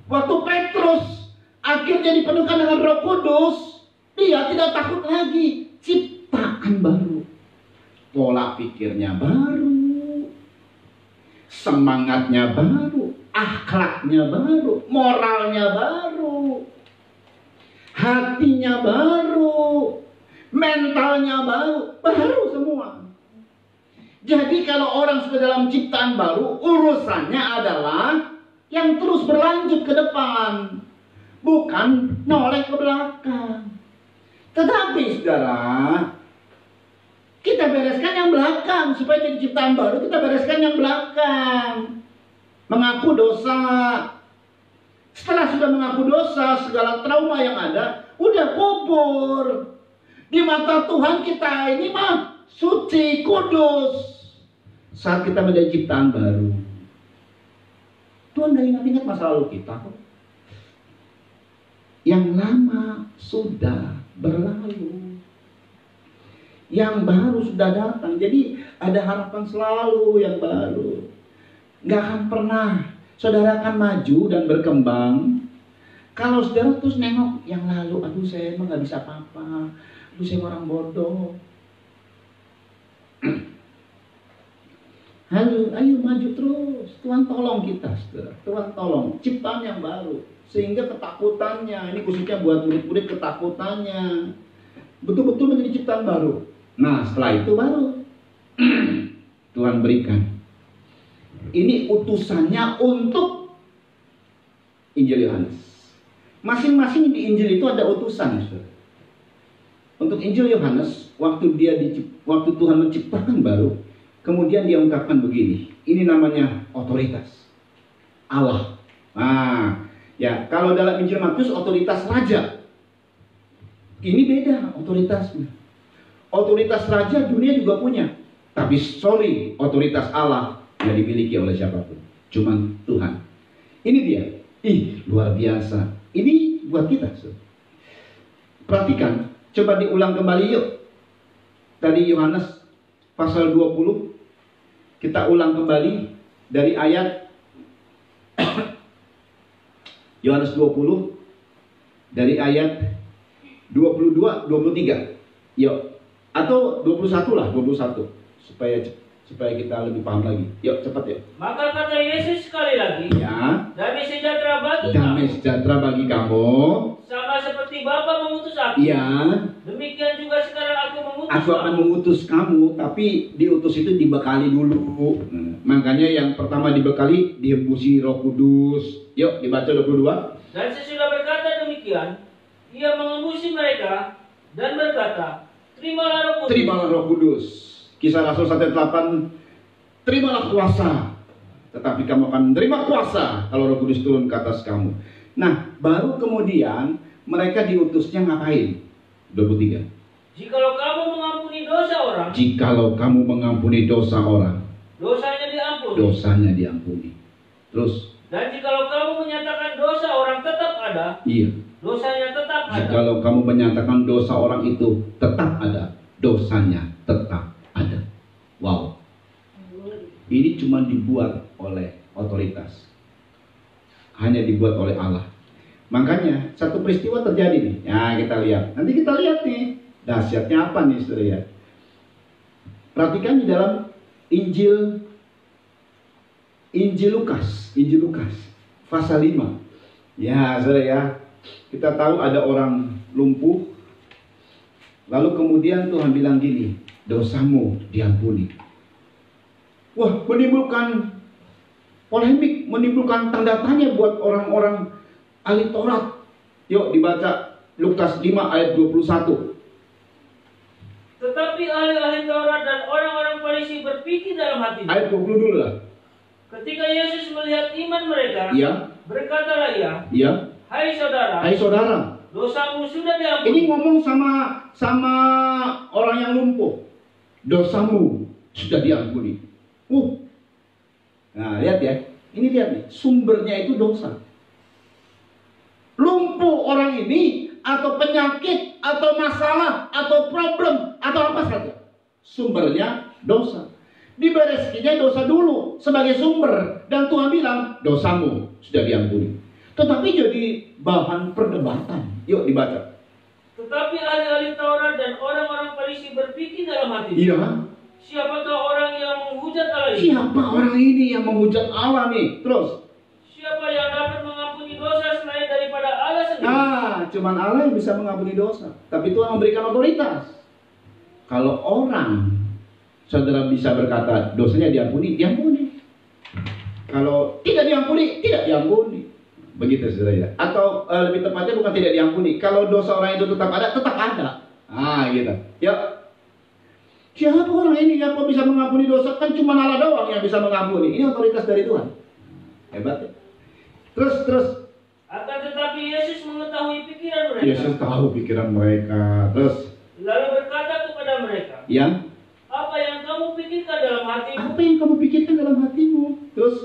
A: Waktu Petrus akhirnya dipenuhkan dengan Roh Kudus, dia tidak takut lagi. Ciptaan baru. Pola pikirnya baru. Semangatnya baru. Akhlaknya baru. Moralnya baru. Hatinya baru. Mentalnya baru. Baru semua. Jadi kalau orang sudah dalam ciptaan baru, urusannya adalah yang terus berlanjut ke depan. Bukan noleh ke belakang. Tetapi saudara, kita bereskan yang belakang. Supaya jadi ciptaan baru, kita bereskan yang belakang. Mengaku dosa. Setelah sudah mengaku dosa, segala trauma yang ada udah kubur. Di mata Tuhan kita ini mah suci, kudus. Saat kita menjadi ciptaan baru, Tuhan gak ingat-ingat masa lalu kita kok. Yang lama sudah berlalu, yang baru sudah datang. Jadi ada harapan selalu yang baru. Gak akan pernah saudara akan maju dan berkembang kalau saudara terus nengok yang lalu. Aduh, saya emang gak bisa apa-apa. Aduh, saya orang bodoh. Ayo maju terus. Tuhan tolong kita, saudara. Tuhan tolong. Ciptaan yang baru. Sehingga ketakutannya, ini khususnya buat murid-murid, ketakutannya betul-betul menjadi ciptaan baru. Nah, setelah itu baru Tuhan berikan. Ini utusannya untuk Injil Yohanes. Masing-masing di Injil itu ada utusan, saudara. Untuk Injil Yohanes, waktu Tuhan menciptakan baru, kemudian dia ungkapkan begini. Ini namanya otoritas Allah. Nah, ya, kalau dalam Injil Matius otoritas raja. Ini beda otoritasnya. Otoritas raja dunia juga punya. Tapi sorry, otoritas Allah tidak dimiliki oleh siapapun. Cuman Tuhan. Ini dia. Luar biasa. Ini buat kita. Perhatikan. Coba diulang kembali yuk. Tadi Yohanes pasal 20. Kita ulang kembali dari ayat Yohanes 20 dari ayat 22, 23. Yuk. Atau 21 lah, 21. Supaya kita lebih paham lagi. Yuk, cepat ya.
C: Maka kata Yesus sekali lagi,
A: ya,
C: damai sejahtera bagi
A: damai
C: kamu,
A: sejahtera bagi kamu,
C: sama seperti Bapa mengutus aku.
A: ya,
C: Demikian juga sekarang aku mengutus
A: aku akan mengutus kamu. Tapi diutus itu dibekali dulu. Makanya yang pertama dibekali, dihembusi Roh Kudus. Yuk, dibaca 22.
C: Dan sesudah berkata demikian, ia mengembusi mereka dan berkata, terimalah Roh Kudus.
A: Terimalah Roh Kudus. Kisah Rasul 1:8, terimalah kuasa. Tetapi kamu akan menerima kuasa kalau Roh Kudus turun ke atas kamu. Nah, baru kemudian mereka diutusnya ngapain? 23.
C: Jikalau kamu mengampuni dosa orang,
A: Jikalau kamu mengampuni dosa orang,
C: dosanya diampuni.
A: dosanya diampuni. Terus,
C: Dan jikalau kamu menyatakan dosa orang tetap ada,
A: iya.
C: dosanya tetap ada.
A: Jikalau kamu menyatakan dosa orang itu tetap ada, dosanya tetap ada. Wow. Ini cuma dibuat oleh otoritas. Hanya dibuat oleh Allah. Makanya satu peristiwa terjadi nih. Ya, kita lihat. Nanti kita lihat nih. Dahsyatnya apa nih, saudara ya? Perhatikan di dalam Injil Lukas pasal 5. Ya, saudara ya. Kita tahu ada orang lumpuh. Lalu kemudian Tuhan bilang gini, dosamu diampuni. Wah, menimbulkan polemik, menimbulkan tanda tanya buat orang-orang ahli Taurat. Yuk dibaca Lukas 5 ayat 21.
C: Tetapi ahli-ahli Taurat dan orang-orang Farisi berpikir dalam hatinya.
A: Ayat 20 dulu lah.
C: Ketika Yesus melihat iman mereka,
A: Iya.
C: berkatalah ia,
A: Iya.
C: hai saudara,
A: Hai saudara.
C: dosamu sudah diampuni.
A: Ini ngomong sama orang yang lumpuh. Dosamu sudah diampuni. Nah, lihat ya. Ini lihat nih, sumbernya itu dosa. Lumpuh orang ini atau penyakit atau masalah atau problem atau apa saja. Sumbernya dosa. Dibereskinya dosa dulu sebagai sumber, dan Tuhan bilang dosamu sudah diampuni. Tetapi jadi bahan perdebatan. Yuk dibaca.
C: Tetapi ahli-ahli Taurat dan orang-orang Farisi berpikir dalam hatinya,
A: Iya.
C: siapakah orang yang menghujat Allah ini?
A: Siapa orang ini yang menghujat Allah nih? Terus.
C: Siapa yang dapat mengampuni dosa selain daripada Allah sendiri?
A: Cuman Allah yang bisa mengampuni dosa. Tapi Tuhan memberikan otoritas. Kalau orang, saudara bisa berkata dosanya diampuni, diampuni. Kalau tidak diampuni, tidak diampuni. Begitu saudara ya. Atau lebih tepatnya bukan tidak diampuni. Kalau dosa orang itu tetap ada, tetap ada. Gitu. Ya. Siapa orang ini yang bisa mengampuni dosa? Kan cuma Allah doang yang bisa mengampuni. Ini otoritas dari Tuhan. Hebat ya. Terus.
C: Akan tetapi Yesus mengetahui pikiran mereka.
A: Yesus tahu pikiran mereka. Terus.
C: Lalu berkata kepada mereka,
A: Ya.
C: apa yang kamu pikirkan dalam hatimu?
A: Apa yang kamu pikirkan dalam hatimu? Terus.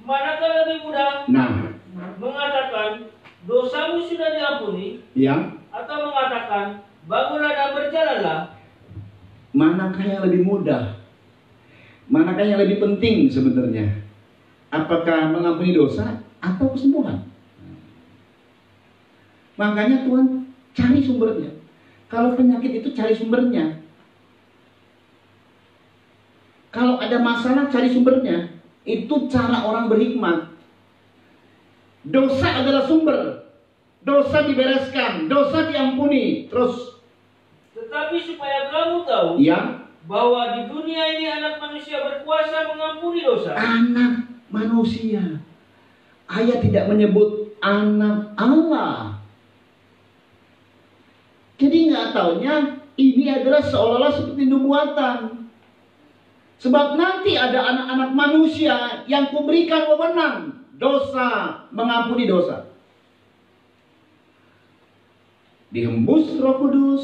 C: Manakah lebih mudah?
A: Nah.
C: Mengatakan dosamu sudah diampuni,
A: Ya.
C: atau mengatakan bangunlah dan berjalanlah?
A: Manakah yang lebih mudah? Manakah yang lebih penting sebenarnya? Apakah mengampuni dosa atau kesembuhan? Makanya Tuhan cari sumbernya. Kalau penyakit itu cari sumbernya. Kalau ada masalah cari sumbernya. Itu cara orang berhikmat. Dosa adalah sumber. Dosa dibereskan, dosa diampuni. Terus,
C: Tetapi supaya kamu tahu
A: ya,
C: bahwa di dunia ini anak manusia berkuasa mengampuni dosa.
A: Anak manusia. Ayat tidak menyebut anak Allah. Jadi nggak taunya ini adalah seolah-olah seperti nubuatan. Sebab nanti ada anak-anak manusia yang kuberikan wewenang dosa, mengampuni dosa. Dihembus Roh Kudus.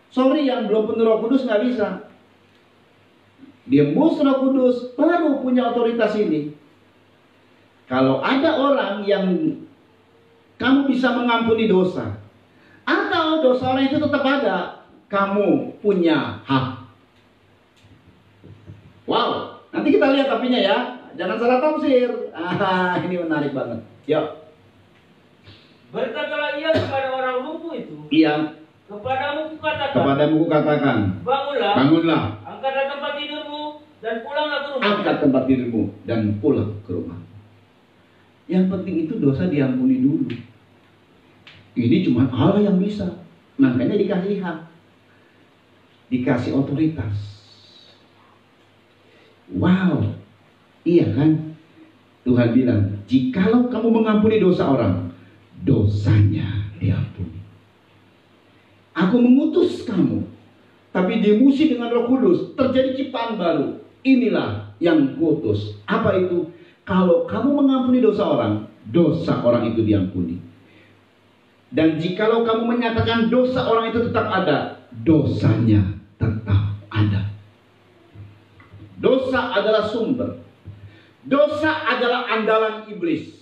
A: Sorry, yang belum penuh Roh Kudus nggak bisa. Dihembus Roh Kudus baru punya otoritas ini. Kalau ada orang yang kamu bisa mengampuni dosa, atau dosa orang itu tetap ada, kamu punya hak. Wow, nanti kita lihat tapinya ya. Jangan salah tafsir. Ini menarik banget. Yuk.
C: Berkatalah ia kepada orang lumpuh itu.
A: Iya.
C: Kepadamu
A: kukatakan.
C: Bangunlah.
A: Bangunlah.
C: Angkatlah tempat tidurmu dan pulanglah ke rumah.
A: Angkat tempat tidurmu dan pulang ke rumah. Yang penting itu dosa diampuni dulu. Ini cuma Allah yang bisa. Makanya dikasih hak. Dikasih otoritas. Wow. Iya kan? Tuhan bilang, jikalau kamu mengampuni dosa orang, dosanya diampuni. Aku mengutus kamu, tapi dimusi dengan Roh Kudus, terjadi ciptaan baru. Inilah yang kutus. Apa itu? Kalau kamu mengampuni dosa orang itu diampuni. Dan jikalau kamu menyatakan dosa orang itu tetap ada, dosanya tetap ada. Dosa adalah sumber. Dosa adalah andalan iblis.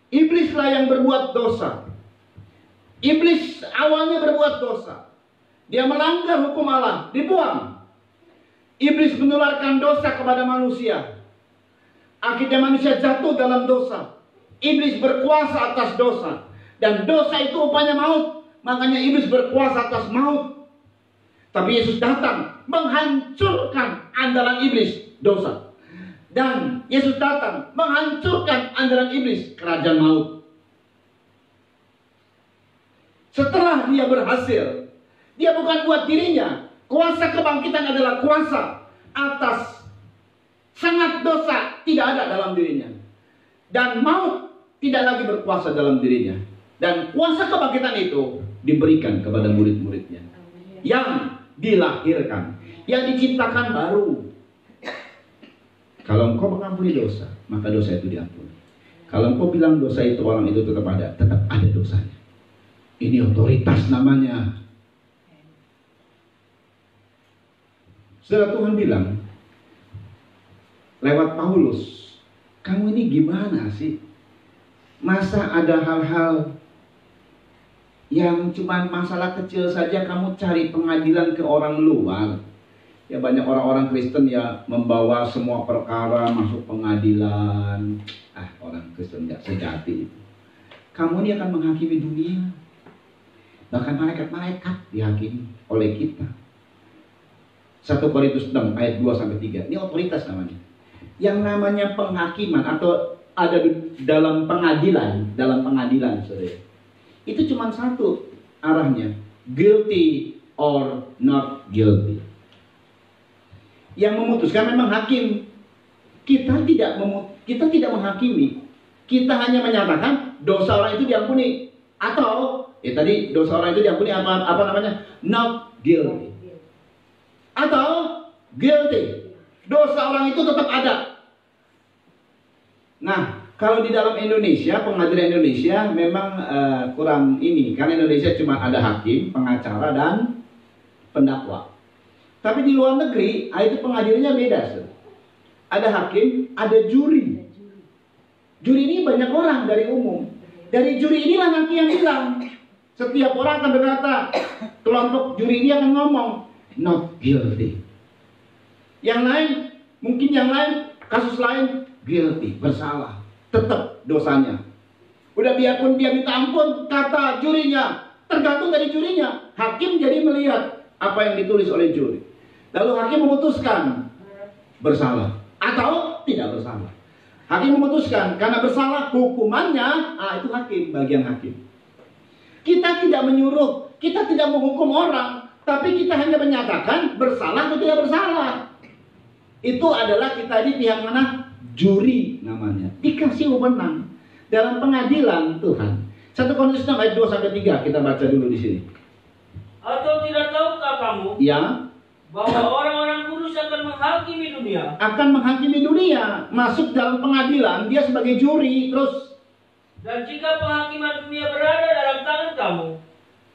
A: Iblislah yang berbuat dosa. Iblis awalnya berbuat dosa. Dia melanggar hukum Allah, dibuang. Iblis menularkan dosa kepada manusia. Akhirnya manusia jatuh dalam dosa. Iblis berkuasa atas dosa. Dan dosa itu upahnya maut. Makanya iblis berkuasa atas maut. Tapi Yesus datang menghancurkan andalan iblis, dosa. Dan Yesus datang menghancurkan andalan iblis, kerajaan maut. Setelah dia berhasil, dia bukan buat dirinya. Kuasa kebangkitan adalah kuasa atas sangat dosa tidak ada dalam dirinya. Dan maut tidak lagi berkuasa dalam dirinya. Dan kuasa kebangkitan itu diberikan kepada murid-muridnya. Yang dilahirkan, yang diciptakan baru. Kalau engkau mengampuni dosa, maka dosa itu diampuni. Kalau engkau bilang dosa itu orang itu tetap ada dosanya. Ini otoritas namanya. Saudara, Tuhan bilang lewat Paulus, kamu ini gimana sih? Masa ada hal-hal yang cuma masalah kecil saja kamu cari pengadilan ke orang luar? Ya banyak orang-orang Kristen ya membawa semua perkara masuk pengadilan. Orang Kristen tidak sejati itu. Kamu ini akan menghakimi dunia. Bahkan malaikat-malaikat dihakimi oleh kita. 1 Korintus 6 ayat 2-3. Ini otoritas namanya. Yang namanya penghakiman atau ada dalam pengadilan, saudara. Itu cuma satu arahnya, guilty or not guilty. Yang memutuskan memang hakim. Kita tidak menghakimi. Kita hanya menyatakan dosa orang itu diampuni. Atau tadi dosa orang itu diampuni apa namanya? Not guilty. Atau guilty. Dosa orang itu tetap ada. Nah, kalau di dalam Indonesia, pengadilan Indonesia memang kurang ini. Karena Indonesia cuma ada hakim, pengacara, dan pendakwa. Tapi di luar negeri, itu pengadilannya beda. Ada hakim, ada juri. Juri ini banyak orang dari umum. Dari juri inilah nanti yang bilang. Setiap orang akan berkata, kelompok juri ini akan ngomong, not guilty. Yang lain, mungkin yang lain, kasus lain, guilty, bersalah. Tetap dosanya. Udah biarpun dia minta ampun, kata jurinya, tergantung dari jurinya. Hakim jadi melihat apa yang ditulis oleh juri. Lalu hakim memutuskan bersalah atau tidak bersalah. Hakim memutuskan karena bersalah hukumannya, itu hakim, bagian hakim. Kita tidak menyuruh, kita tidak menghukum orang, Tapi kita hanya menyatakan bersalah atau tidak bersalah. Itu adalah kita di pihak mana? Juri namanya. Dikasih wewenang dalam pengadilan Tuhan. 1 Korintus 6 ayat 2-3 kita baca dulu di sini.
C: Atau tidak tahukah kamu
A: Ya,
C: bahwa orang-orang kudus akan menghakimi dunia?
A: akan menghakimi dunia, masuk dalam pengadilan, dia sebagai juri. Terus,
C: Dan jika penghakiman dunia berada dalam tangan kamu,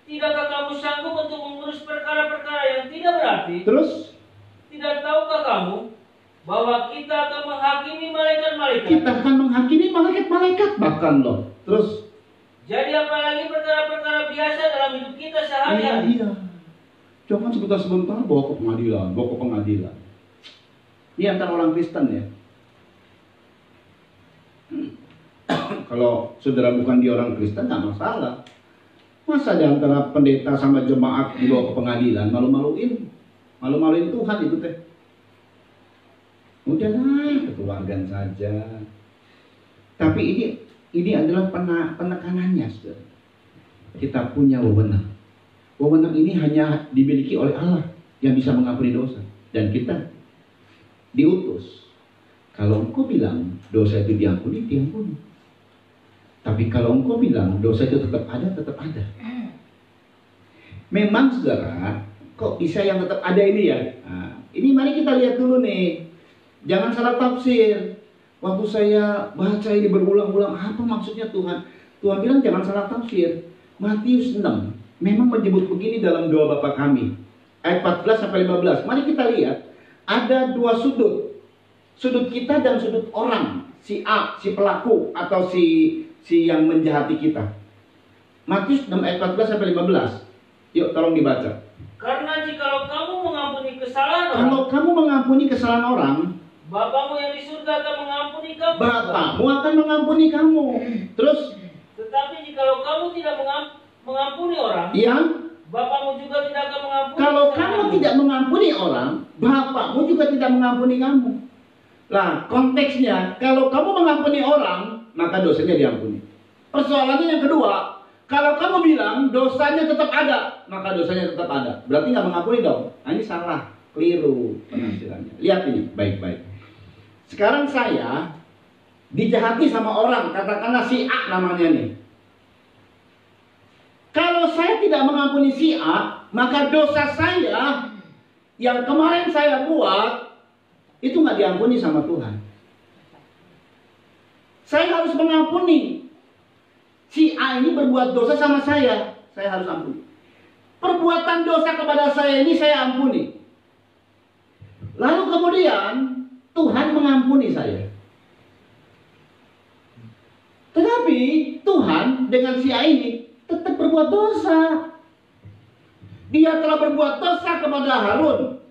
C: tidakkah kamu sanggup untuk mengurus perkara-perkara yang tidak berarti?
A: terus
C: Tidak tahukah kamu bahwa kita akan menghakimi malaikat-malaikat?
A: kita akan menghakimi malaikat-malaikat bahkan loh. Terus,
C: Jadi apalagi perkara-perkara biasa dalam hidup kita sehari-hari.
A: iya. Jangan sebentar-sebentar bawa ke pengadilan. Ini antara orang Kristen ya. Kalau saudara bukan dia orang Kristen, nggak masalah. Masa di antara pendeta sama jemaat dibawa ke pengadilan, malu-maluin Tuhan itu teh. Udahlah, kekeluargaan saja. Tapi ini adalah penekanannya, saudara. Kita punya wewenang. Wewenang ini hanya dimiliki oleh Allah yang bisa mengampuni dosa. Dan kita diutus. Kalau engkau bilang dosa itu diampuni, diampuni. Tapi kalau engkau bilang dosa itu tetap ada. Memang saudara, kok bisa yang tetap ada ini ya? Nah, ini mari kita lihat dulu nih. Jangan salah tafsir. Waktu saya baca ini berulang-ulang, apa maksudnya Tuhan? Tuhan bilang jangan salah tafsir. Matius 6 memang menyebut begini dalam doa Bapa kami. Ayat 14-15. Mari kita lihat. Ada dua sudut. Sudut kita dan sudut orang. Si A, si pelaku atau si yang menjahati kita. Matius 6 ayat 14-15. Yuk tolong dibaca.
C: Karena jikalau kamu mengampuni kesalahan orang,
A: Kalau kamu mengampuni kesalahan orang,
C: Bapamu yang di surga akan mengampuni kamu.
A: Bapakmu akan mengampuni kamu. Terus,
C: Tetapi jikalau kamu tidak mengampuni orang,
A: ya,
C: Bapamu juga tidak akan mengampuni
A: kalau kamu
C: kesalahanmu.
A: tidak mengampuni orang, Bapakmu juga tidak mengampuni kamu. Lah, konteksnya, kalau kamu mengampuni orang, maka dosanya diampuni. Persoalannya yang kedua, kalau kamu bilang dosanya tetap ada, maka dosanya tetap ada. Berarti nggak mengampuni dong. Nah, ini salah, keliru penafsirannya. Lihat ini, baik-baik. Sekarang saya dijahati sama orang, katakanlah si A namanya nih. Kalau saya tidak mengampuni si A, maka dosa saya yang kemarin saya buat itu nggak diampuni sama Tuhan. Saya harus mengampuni. Si A ini berbuat dosa sama saya harus ampuni. Perbuatan dosa kepada saya ini saya ampuni. Lalu kemudian Tuhan mengampuni saya. Tetapi Tuhan dengan si A ini tetap berbuat dosa. Dia telah berbuat dosa kepada Harun.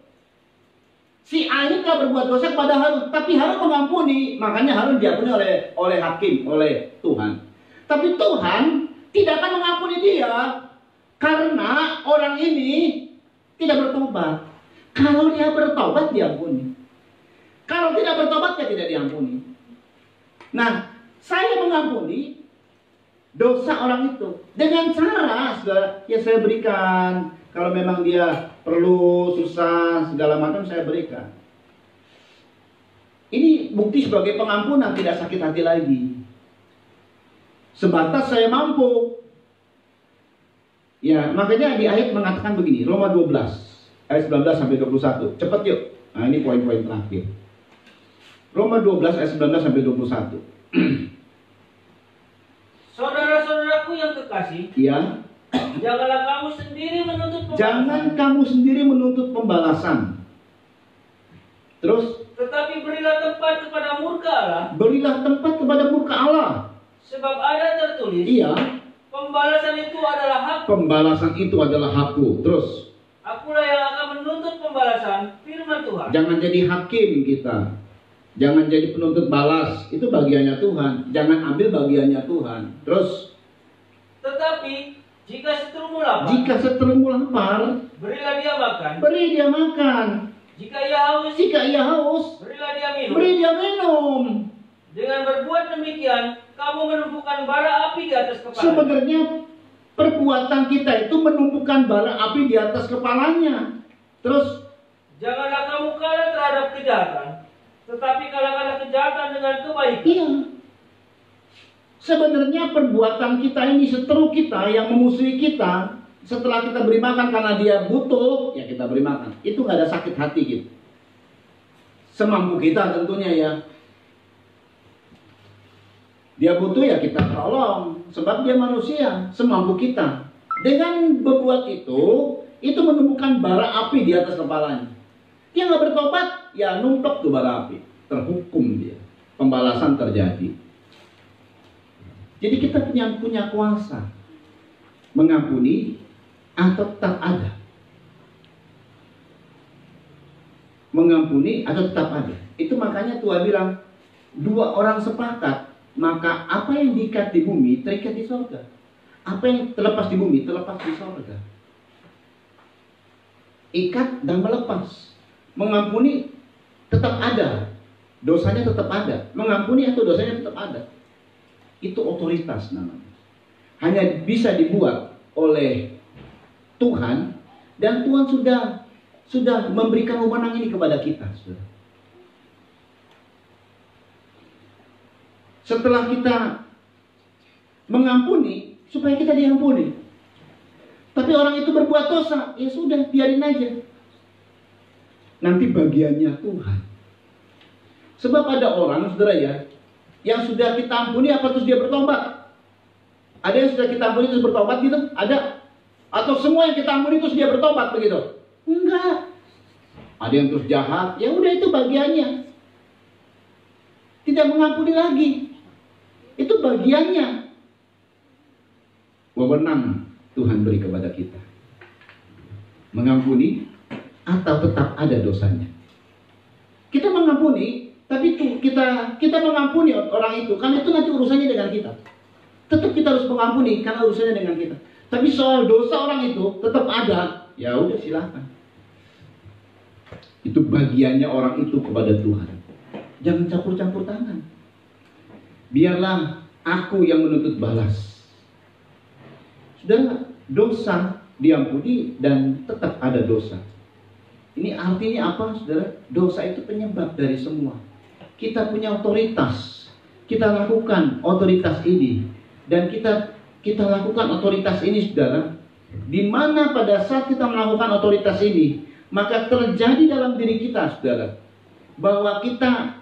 A: Si A ini telah berbuat dosa kepada Harun, tapi Harun mengampuni, makanya Harun diampuni oleh hakim, oleh Tuhan. Tapi Tuhan tidak akan mengampuni dia karena orang ini tidak bertobat. Kalau dia bertobat diampuni. Kalau tidak bertobat dia tidak diampuni. Nah, saya mengampuni dosa orang itu dengan cara, saudara, ya saya berikan. Kalau memang dia perlu susah segala macam saya berikan. Ini bukti sebagai pengampunan, tidak sakit hati lagi. Sebatas saya mampu. Ya, makanya di ayat mengatakan begini, Roma 12 ayat 19-21. Cepat yuk. Nah, ini poin-poin terakhir. Roma 12 ayat 19-21.
C: Saudara-saudaraku yang kekasih,
A: Ya,
C: janganlah kamu sendiri menuntut pembalasan.
A: jangan kamu sendiri menuntut pembalasan. Terus,
C: Tetapi berilah tempat kepada murka Allah.
A: berilah tempat kepada murka Allah.
C: Sebab ada tertulis,
A: Iya,
C: pembalasan itu adalah hak.
A: pembalasan itu adalah hakku. Terus,
C: Akulah yang akan menuntut pembalasan, firman Tuhan.
A: jangan jadi hakim kita. Jangan jadi penuntut balas. Itu bagiannya Tuhan. Jangan ambil bagiannya Tuhan. Terus,
C: Tetapi jika seterumu lapar,
A: jika seterumu lapar,
C: berilah dia makan.
A: beri dia makan.
C: Jika ia haus,
A: Jika ia haus,
C: berilah dia minum.
A: beri dia minum.
C: Dengan berbuat demikian, kamu menumpukan bara api di atas kepala.
A: Sebenarnya Perbuatan kita itu menumpukan bara api di atas kepalanya. Terus,
C: janganlah kamu kalah terhadap kejahatan, tetapi kalahkanlah kejahatan dengan kebaikan.
A: iya. Sebenarnya perbuatan kita ini, seteru kita yang memusuhi kita, setelah kita beri makan karena dia butuh, ya kita beri makan. Itu nggak ada sakit hati gitu. Semampu kita tentunya ya. Dia butuh ya kita tolong, sebab dia manusia, semampu kita. Dengan berbuat itu menemukan bara api di atas kepalanya. Dia nggak bertobat, ya numpuk tuh bara api, terhukum dia. Pembalasan terjadi. Jadi kita punya kuasa mengampuni atau tetap ada. Mengampuni atau tetap ada. Itu makanya Tuhan bilang, dua orang sepakat, maka apa yang diikat di bumi terikat di sorga. Apa yang terlepas di bumi terlepas di sorga. Ikat dan melepas. Mengampuni tetap ada, dosanya tetap ada. Mengampuni atau dosanya tetap ada. Itu otoritas namanya. Hanya bisa dibuat oleh Tuhan, dan Tuhan sudah memberikan wewenang ini kepada kita. Setelah kita mengampuni, supaya kita diampuni. Tapi orang itu berbuat dosa, ya sudah, biarin aja. Nanti bagiannya Tuhan. Sebab ada orang, saudara ya, yang sudah kita ampuni apa terus dia bertobat? Ada yang sudah kita ampuni terus bertobat gitu? Ada? Atau semua yang kita ampuni terus dia bertobat begitu? Enggak. Ada yang terus jahat, ya udah itu bagiannya. Tidak mengampuni lagi. Itu bagiannya. Wewenang Tuhan beri kepada kita. Mengampuni atau tetap ada dosanya. Kita mengampuni, tapi kita mengampuni orang itu, karena itu nanti urusannya dengan kita. Tetap kita harus mengampuni karena urusannya dengan kita. Tapi soal dosa orang itu tetap ada, ya udah silakan. Itu bagiannya orang itu kepada Tuhan. Jangan campur-campur tangan. Biarlah aku yang menuntut balas. Saudara, dosa diampuni dan tetap ada dosa. Ini artinya apa, saudara? Dosa itu penyebab dari semua. Kita punya otoritas. Kita lakukan otoritas ini. Dan kita lakukan otoritas ini, saudara. Di mana pada saat kita melakukan otoritas ini, maka terjadi dalam diri kita, saudara, bahwa kita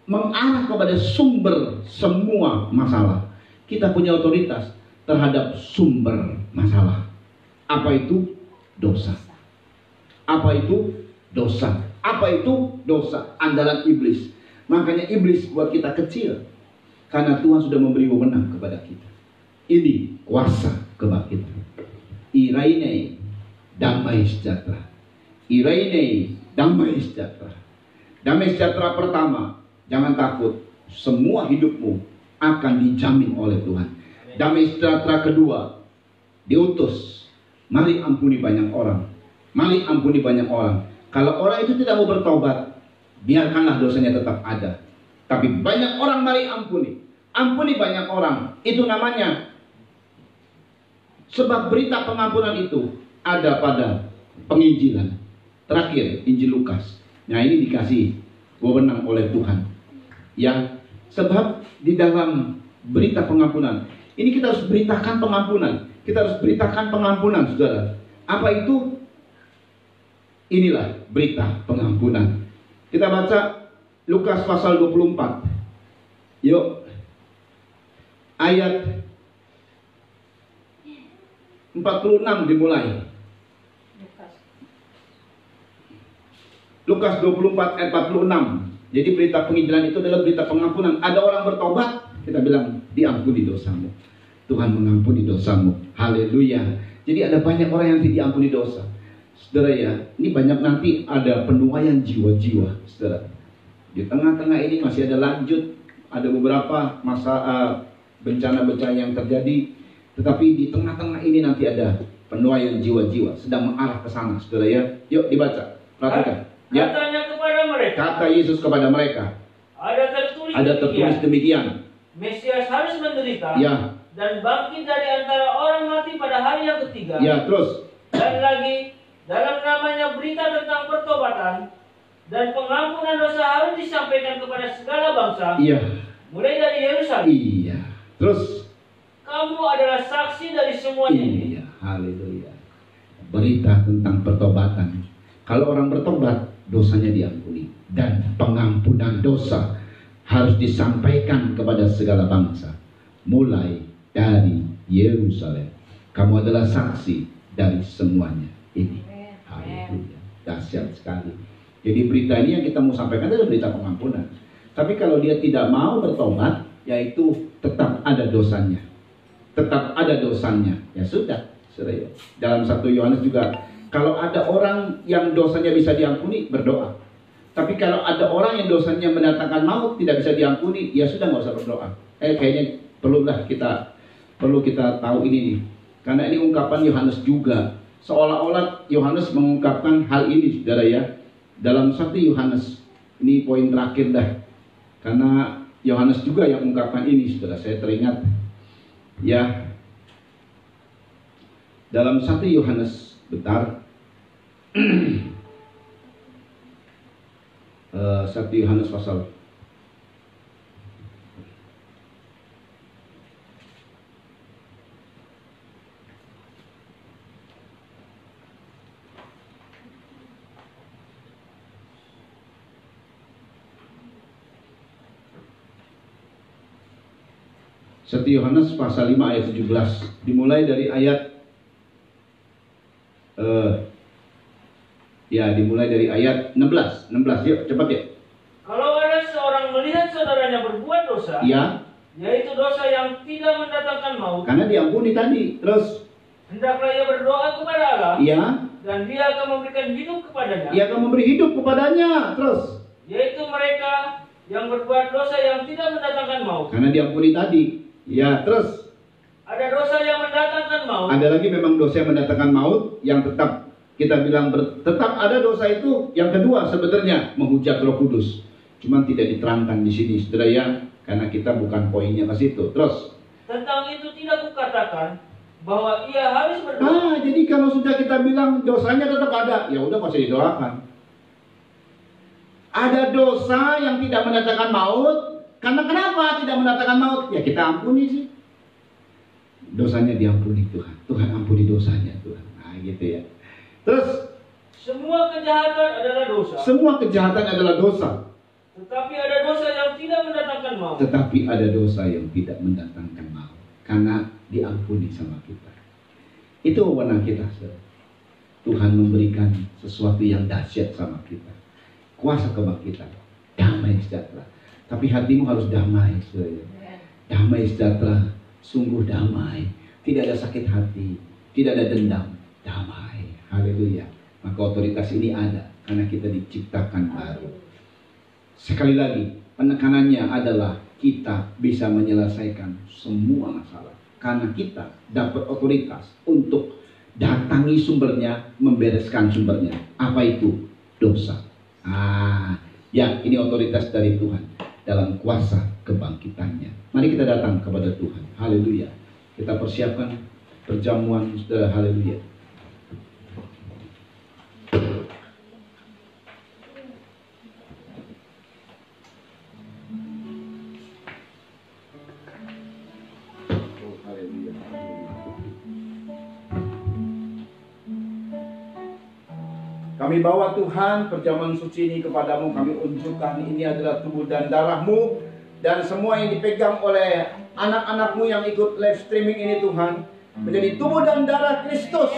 A: mengarah kepada sumber semua masalah. Kita punya otoritas terhadap sumber masalah. Apa itu? Dosa. Apa itu? Dosa. Apa itu? Dosa. Andalan iblis. Makanya iblis buat kita kecil, karena Tuhan sudah memberi wewenang kepada kita. Ini kuasa kepada kita. Iraine, damai sejahtera. Iraine, damai sejahtera. Damai sejahtera pertama, jangan takut. Semua hidupmu akan dijamin oleh Tuhan. Damai sejahtera kedua, diutus. Mari ampuni banyak orang. Mari ampuni banyak orang. Kalau orang itu tidak mau bertobat, biarkanlah dosanya tetap ada. Tapi banyak orang mari ampuni. Ampuni banyak orang. Itu namanya. Sebab berita pengampunan itu ada pada penginjilan. Terakhir, Injil Lukas. Nah, ini dikasih wewenang oleh Tuhan. Ya, sebab di dalam berita pengampunan, ini kita harus beritakan pengampunan. Kita harus beritakan pengampunan, saudara. Apa itu? Inilah berita pengampunan. Kita baca Lukas pasal 24. Yuk. Ayat 46 dimulai. Lukas 24 ayat 46. Jadi berita penginjilan itu adalah berita pengampunan. Ada orang bertobat, kita bilang diampuni dosamu. Tuhan mengampuni dosamu. Haleluya. Jadi ada banyak orang yang tidak diampuni dosa. Saudara ya, ini banyak nanti ada penuaian jiwa-jiwa, saudara. Di tengah-tengah ini masih ada lanjut, ada beberapa masa bencana-bencana yang terjadi, tetapi di tengah-tengah ini nanti ada penuaian jiwa-jiwa sedang mengarah ke sana, saudara ya. Yuk dibaca, perhatikan. Ya.
C: Katanya kepada mereka.
A: Kata Yesus kepada mereka.
C: Ada tertulis
A: demikian.
C: Mesias harus menderita.
A: Ya.
C: dan bangkit dari antara orang mati pada hari yang ketiga.
A: Ya, terus.
C: Dan lagi, dalam namanya berita tentang pertobatan dan pengampunan dosa harus disampaikan kepada segala bangsa.
A: Iya.
C: Mulai dari Yerusalem.
A: Iya. Terus.
C: Kamu adalah saksi dari semuanya.
A: Iya, haleluya. Berita tentang pertobatan. Kalau orang bertobat, dosanya diampuni. Dan pengampunan dosa harus disampaikan kepada segala bangsa. Mulai dari Yerusalem. Kamu adalah saksi dari semuanya ini. Haleluya. Dahsyat sekali. Jadi berita ini yang kita mau sampaikan adalah berita pengampunan. Tapi kalau dia tidak mau bertobat, yaitu tetap ada dosanya. Tetap ada dosanya. Ya sudah, serius. Dalam 1 Yohanes juga, kalau ada orang yang dosanya bisa diampuni, berdoa. Tapi kalau ada orang yang dosanya mendatangkan maut, tidak bisa diampuni, ya sudah, nggak usah berdoa. Kayaknya perlu kita tahu ini nih. Karena ini ungkapan Yohanes juga. Seolah-olah Yohanes mengungkapkan hal ini, saudara ya. Dalam 1 Yohanes, ini poin terakhir dah. Karena Yohanes juga yang mengungkapkan ini, saudara. Saya teringat. Ya, dalam 1 Yohanes, bentar. 1 Yohanes pasal 1 Yohanes pasal 5 ayat 17. Dimulai dari ayat dimulai dari ayat 16. 16, yuk cepat ya.
C: Kalau ada seorang melihat saudaranya berbuat dosa,
A: Ya,
C: yaitu dosa yang tidak mendatangkan maut,
A: karena diampuni tadi. Terus,
C: hendaklah ia berdoa kepada Allah,
A: ya,
C: dan dia akan memberikan hidup kepadanya,
A: ia akan memberi hidup kepadanya. Terus,
C: yaitu mereka yang berbuat dosa yang tidak mendatangkan maut.
A: karena diampuni tadi. Ya, terus
C: Ada dosa yang mendatangkan maut.
A: ada lagi memang dosa yang mendatangkan maut, yang tetap kita bilang tetap ada dosa itu. Yang kedua sebenarnya menghujat Roh Kudus. Cuman tidak diterangkan di sini, saudara ya, karena kita bukan poinnya ke situ. Terus,
C: Tentang itu tidak kukatakan bahwa ia harus berdoa.
A: jadi kalau sudah kita bilang dosanya tetap ada, ya udah masih didoakan. Ada dosa yang tidak mendatangkan maut. Karena kenapa tidak mendatangkan maut? Ya kita ampuni sih. Dosanya diampuni Tuhan. Tuhan ampuni dosanya Tuhan. Nah gitu ya. Terus,
C: Semua kejahatan adalah dosa.
A: semua kejahatan adalah dosa.
C: Tetapi ada dosa yang tidak mendatangkan maut.
A: Tetapi ada dosa yang tidak mendatangkan maut. Karena diampuni sama kita. Itu wewenang kita, saudara. Tuhan memberikan sesuatu yang dahsyat sama kita. Kuasa kebangkitan. Damai sejahtera. Tapi hatimu harus damai, saudara. Damai sejahtera, sungguh damai. Tidak ada sakit hati, tidak ada dendam, damai. Haleluya. Maka otoritas ini ada karena kita diciptakan baru. Sekali lagi, penekanannya adalah kita bisa menyelesaikan semua masalah karena kita dapat otoritas untuk datangi sumbernya, membereskan sumbernya. Apa itu? Dosa. Ya, ini otoritas dari Tuhan dalam kuasa kebangkitannya. Mari kita datang kepada Tuhan. Haleluya. Kita persiapkan perjamuan, saudara. Haleluya. Kami bawa Tuhan perjamuan suci ini kepadamu. Kami unjukkan ini adalah tubuh dan darahmu. Dan semua yang dipegang oleh anak-anakmu yang ikut live streaming ini Tuhan, menjadi tubuh dan darah Kristus.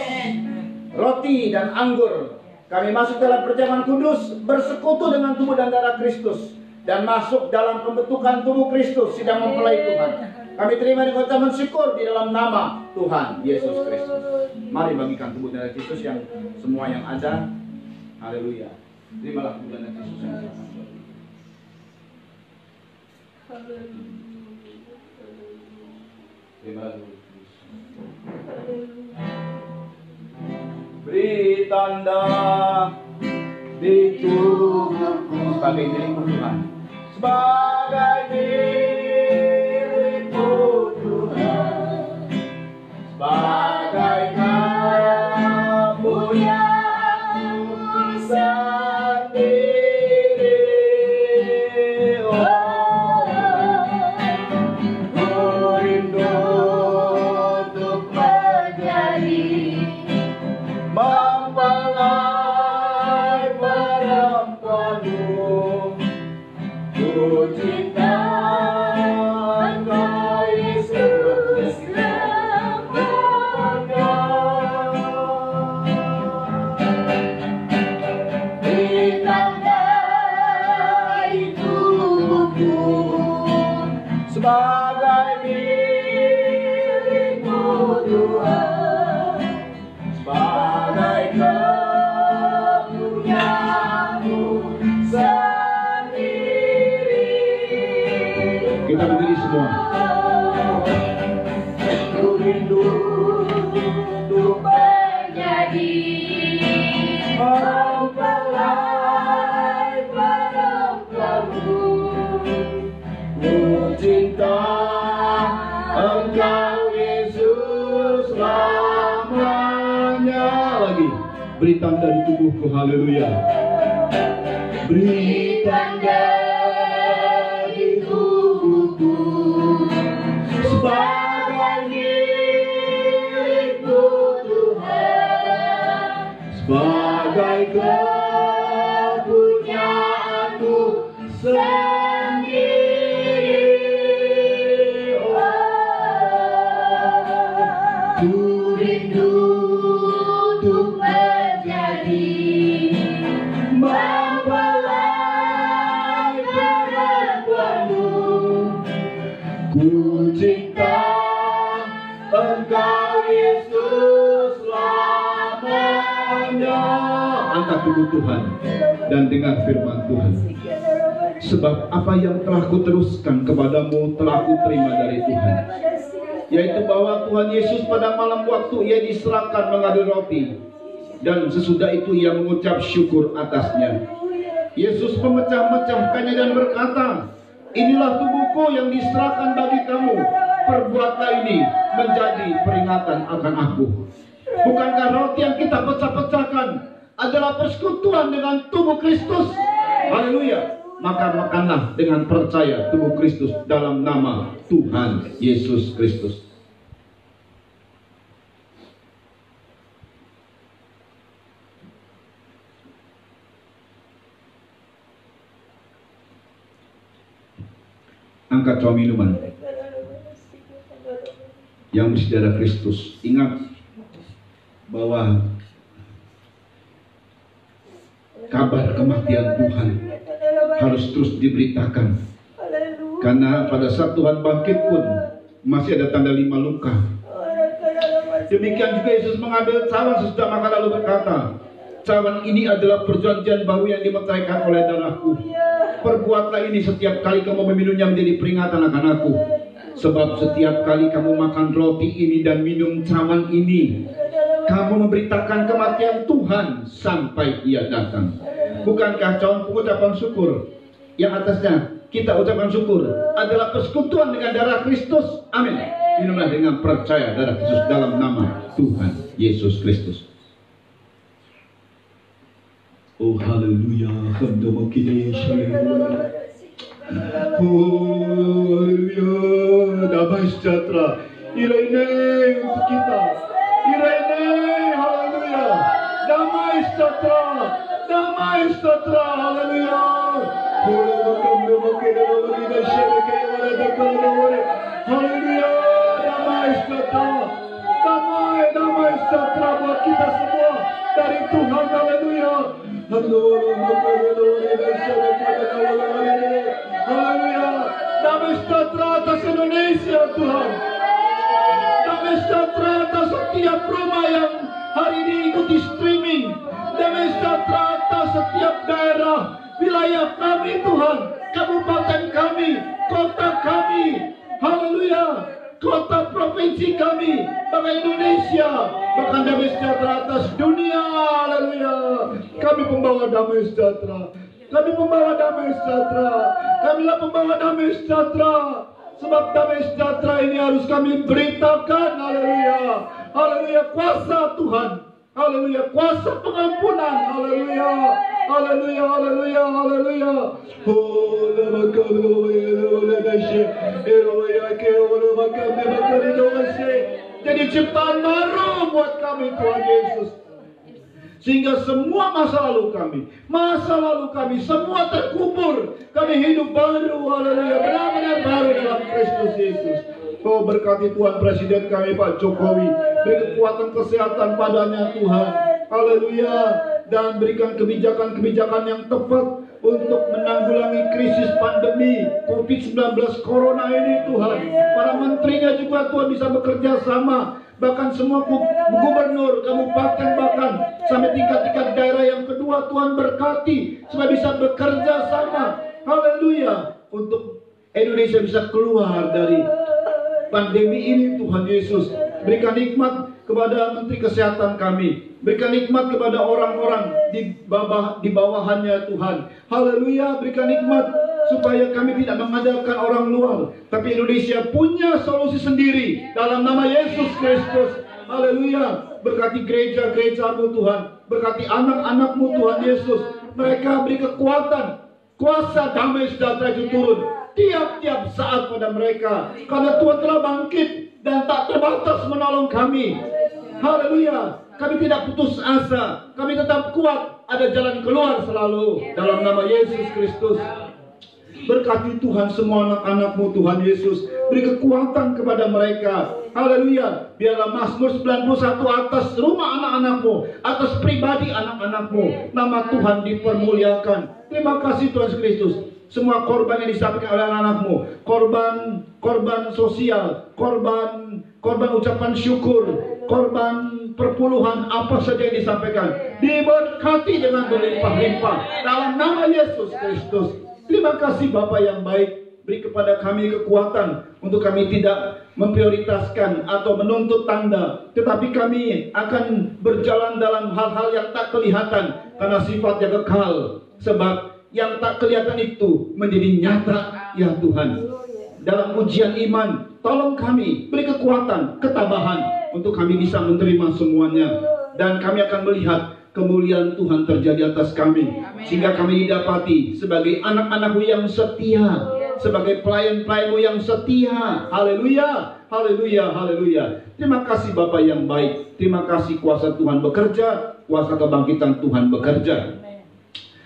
A: Roti dan anggur. Kami masuk dalam perjamuan kudus, bersekutu dengan tubuh dan darah Kristus. Dan masuk dalam pembentukan tubuh Kristus sedang mempelai Tuhan. Kami terima dengan ucapan syukur di dalam nama Tuhan Yesus Kristus. Mari bagikan tubuh dan darah Kristus yang semua yang ada. Haleluya. Terimalah tubuh dan darah Kristus yang sama. Terimalah tubuh Kristus. Beri tanda di tubuhku sebagai milikmu Tuhan. Sebagai milikmu Tuhan.
B: Tuhan, sebagai kepunyaanmu sendiri.
A: Kita berdiri semua.
B: Ku rindu untuk menjadi mempelai perempuanmu. Ku cinta Engkau Yesus selamanya.
A: Lagi, beri tanda di tubuhku, haleluya.
B: Beri tanda di tubuhku sebagai milikmu Tuhan, sebagai kepunyaanmu sendiri. Ku rindu untuk menjadi mempelai perempuanmu. Ku cinta Engkau Yesus selamanya.
A: Angkat tubuh Tuhan dan dengar firman Tuhan. Sebab apa yang telah kuteruskan kepadamu telah kuterima dari Tuhan, yaitu bahwa Tuhan Yesus pada malam waktu ia diserahkan mengambil roti, dan sesudah itu ia mengucap syukur atasnya. Yesus memecah-mecahkannya dan berkata, inilah tubuhku yang diserahkan bagi kamu. Perbuatlah ini menjadi peringatan akan aku. Bukankah roti yang kita pecah-pecahkan adalah persekutuan dengan tubuh Kristus? Haleluya. Maka makanlah dengan percaya tubuh Kristus dalam nama Tuhan Yesus Kristus. Angkat coba minuman yang berisi darah Kristus. Ingat bahwa kabar kematian Tuhan harus terus diberitakan, karena pada saat Tuhan bangkit pun masih ada tanda 5 luka. Demikian juga Yesus mengambil cawan sesudah makan lalu berkata, cawan ini adalah perjanjian baru yang dimeteraikan oleh darahku. Perbuatlah ini setiap kali kamu meminumnya menjadi peringatan akan aku. Sebab setiap kali kamu makan roti ini dan minum cawan ini, kamu memberitakan kematian Tuhan sampai ia datang. Bukankah cawan pengucapan syukur yang atasnya kita ucapkan syukur adalah persekutuan dengan darah Kristus? Amin. Minumlah dengan percaya darah Kristus dalam nama Tuhan Yesus Kristus. Oh haleluya. Oh haleluya. Damai sejahtera Irene untuk kita. Irene, haleluya. Damai sejahtera. Damai sejahtera, haleluya. Haleluya. Damai sejahtera. Damai sejahtera buat kita semua dari Tuhan, haleluya. Haleluya. Damai sejahtera atas Indonesia, Tuhan. Damai sejahtera atas setiap rumah yang hari ini ikuti streaming. Damai sejahtera atas setiap daerah, wilayah kami, Tuhan. Kabupaten kami, kota kami. Haleluya. Kota provinsi kami, bangsa Indonesia. Bahkan damai sejahtera atas dunia. Haleluya. Kami pembawa damai sejahtera. Kami pembawa damai sejahtera. Kamilah pembawa damai sejahtera. Sebab damai sejahtera ini harus kami beritakan. Haleluya. Haleluya. Kuasa Tuhan. Haleluya. Kuasa pengampunan. Haleluya. Haleluya. Haleluya. Haleluya. Jadi ciptaan baru buat kami, Tuhan Yesus. Sehingga semua masa lalu kami semua terkubur. Kami hidup baru, haleluya, benar-benar baru dalam Kristus Yesus. Oh, berkati Tuhan Presiden kami Pak Jokowi, beri kekuatan kesehatan padanya Tuhan, haleluya, dan berikan kebijakan-kebijakan yang tepat untuk menanggulangi krisis pandemi COVID-19 Corona ini Tuhan. Para menterinya juga Tuhan bisa bekerja sama, bahkan semua gubernur, kabupaten, bahkan sampai tingkat-tingkat daerah yang kedua Tuhan berkati supaya bisa bekerja sama. Haleluya, untuk Indonesia bisa keluar dari pandemi ini Tuhan Yesus. Berikan nikmat kepada Menteri Kesehatan kami, berikan nikmat kepada orang-orang di bawahannya Tuhan. Haleluya, berikan nikmat supaya kami tidak mengandalkan orang luar, tapi Indonesia punya solusi sendiri dalam nama Yesus Kristus. Haleluya, berkati gereja-gerejamu Tuhan, berkati anak-anakmu Tuhan Yesus. Mereka beri kekuatan, kuasa damai sejahtera itu turun tiap-tiap saat pada mereka, karena Tuhan telah bangkit dan tak terbatas menolong kami. Haleluya, kami tidak putus asa, kami tetap kuat, ada jalan keluar selalu dalam nama Yesus Kristus. Berkati Tuhan semua anak-anakmu Tuhan Yesus, beri kekuatan kepada mereka. Haleluya, biarlah Mazmur 91 atas rumah anak-anakmu, atas pribadi anak-anakmu, nama Tuhan dipermuliakan. Terima kasih Tuhan Kristus. Semua korban yang disampaikan oleh anak-anakmu, korban sosial, korban ucapan syukur, korban perpuluhan, apa saja yang disampaikan, diberkati dengan berlimpah-limpah dalam nama Yesus Kristus. Terima kasih Bapa yang baik, beri kepada kami kekuatan untuk kami tidak memprioritaskan atau menuntut tanda, tetapi kami akan berjalan dalam hal-hal yang tak kelihatan karena sifatnya kekal. Sebab yang tak kelihatan itu menjadi nyata ya Tuhan. Dalam ujian iman, tolong kami, beri kekuatan, ketabahan untuk kami bisa menerima semuanya. Dan kami akan melihat kemuliaan Tuhan terjadi atas kami, sehingga kami didapati sebagai anak-anak-Mu yang setia, sebagai pelayan-pelayan-Mu yang setia. Haleluya, haleluya, haleluya. Terima kasih Bapa yang baik. Terima kasih kuasa Tuhan bekerja, kuasa kebangkitan Tuhan bekerja.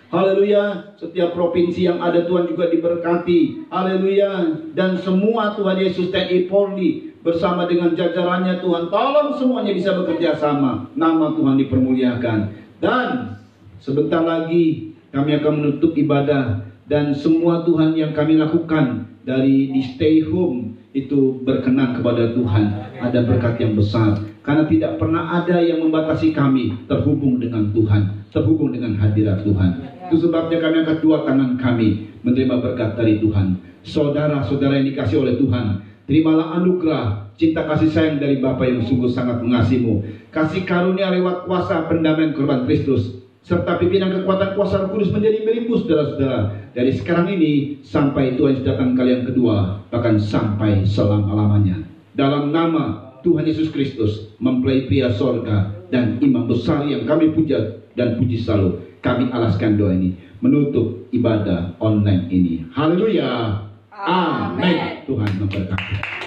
A: Haleluya, setiap provinsi yang ada Tuhan juga diberkati. Haleluya, dan semua Tuhan Yesus TNI Polri bersama dengan jajarannya Tuhan, tolong semuanya bisa bekerja sama. Nama Tuhan dipermuliakan. Dan sebentar lagi kami akan menutup ibadah, dan semua Tuhan yang kami lakukan dari di stay home itu berkenan kepada Tuhan. Ada berkat yang besar, karena tidak pernah ada yang membatasi kami terhubung dengan Tuhan, terhubung dengan hadirat Tuhan. Itu sebabnya kami angkat dua tangan kami menerima berkat dari Tuhan. Saudara-saudara yang dikasih oleh Tuhan, terimalah anugerah cinta kasih sayang dari Bapa yang sungguh sangat mengasihimu. Kasih karunia lewat kuasa pendamaian korban Kristus, serta pimpinan kekuatan kuasa Roh Kudus menjadi milikmu saudara-saudara, dari sekarang ini sampai Tuhan Yesus datang kali yang kedua, bahkan sampai selama-lamanya. Dalam nama Tuhan Yesus Kristus, mempelai pria sorga dan imam besar yang kami puja dan puji selalu, kami alaskan doa ini menutup ibadah online ini. Haleluya. Amin. Tuhan memberkati.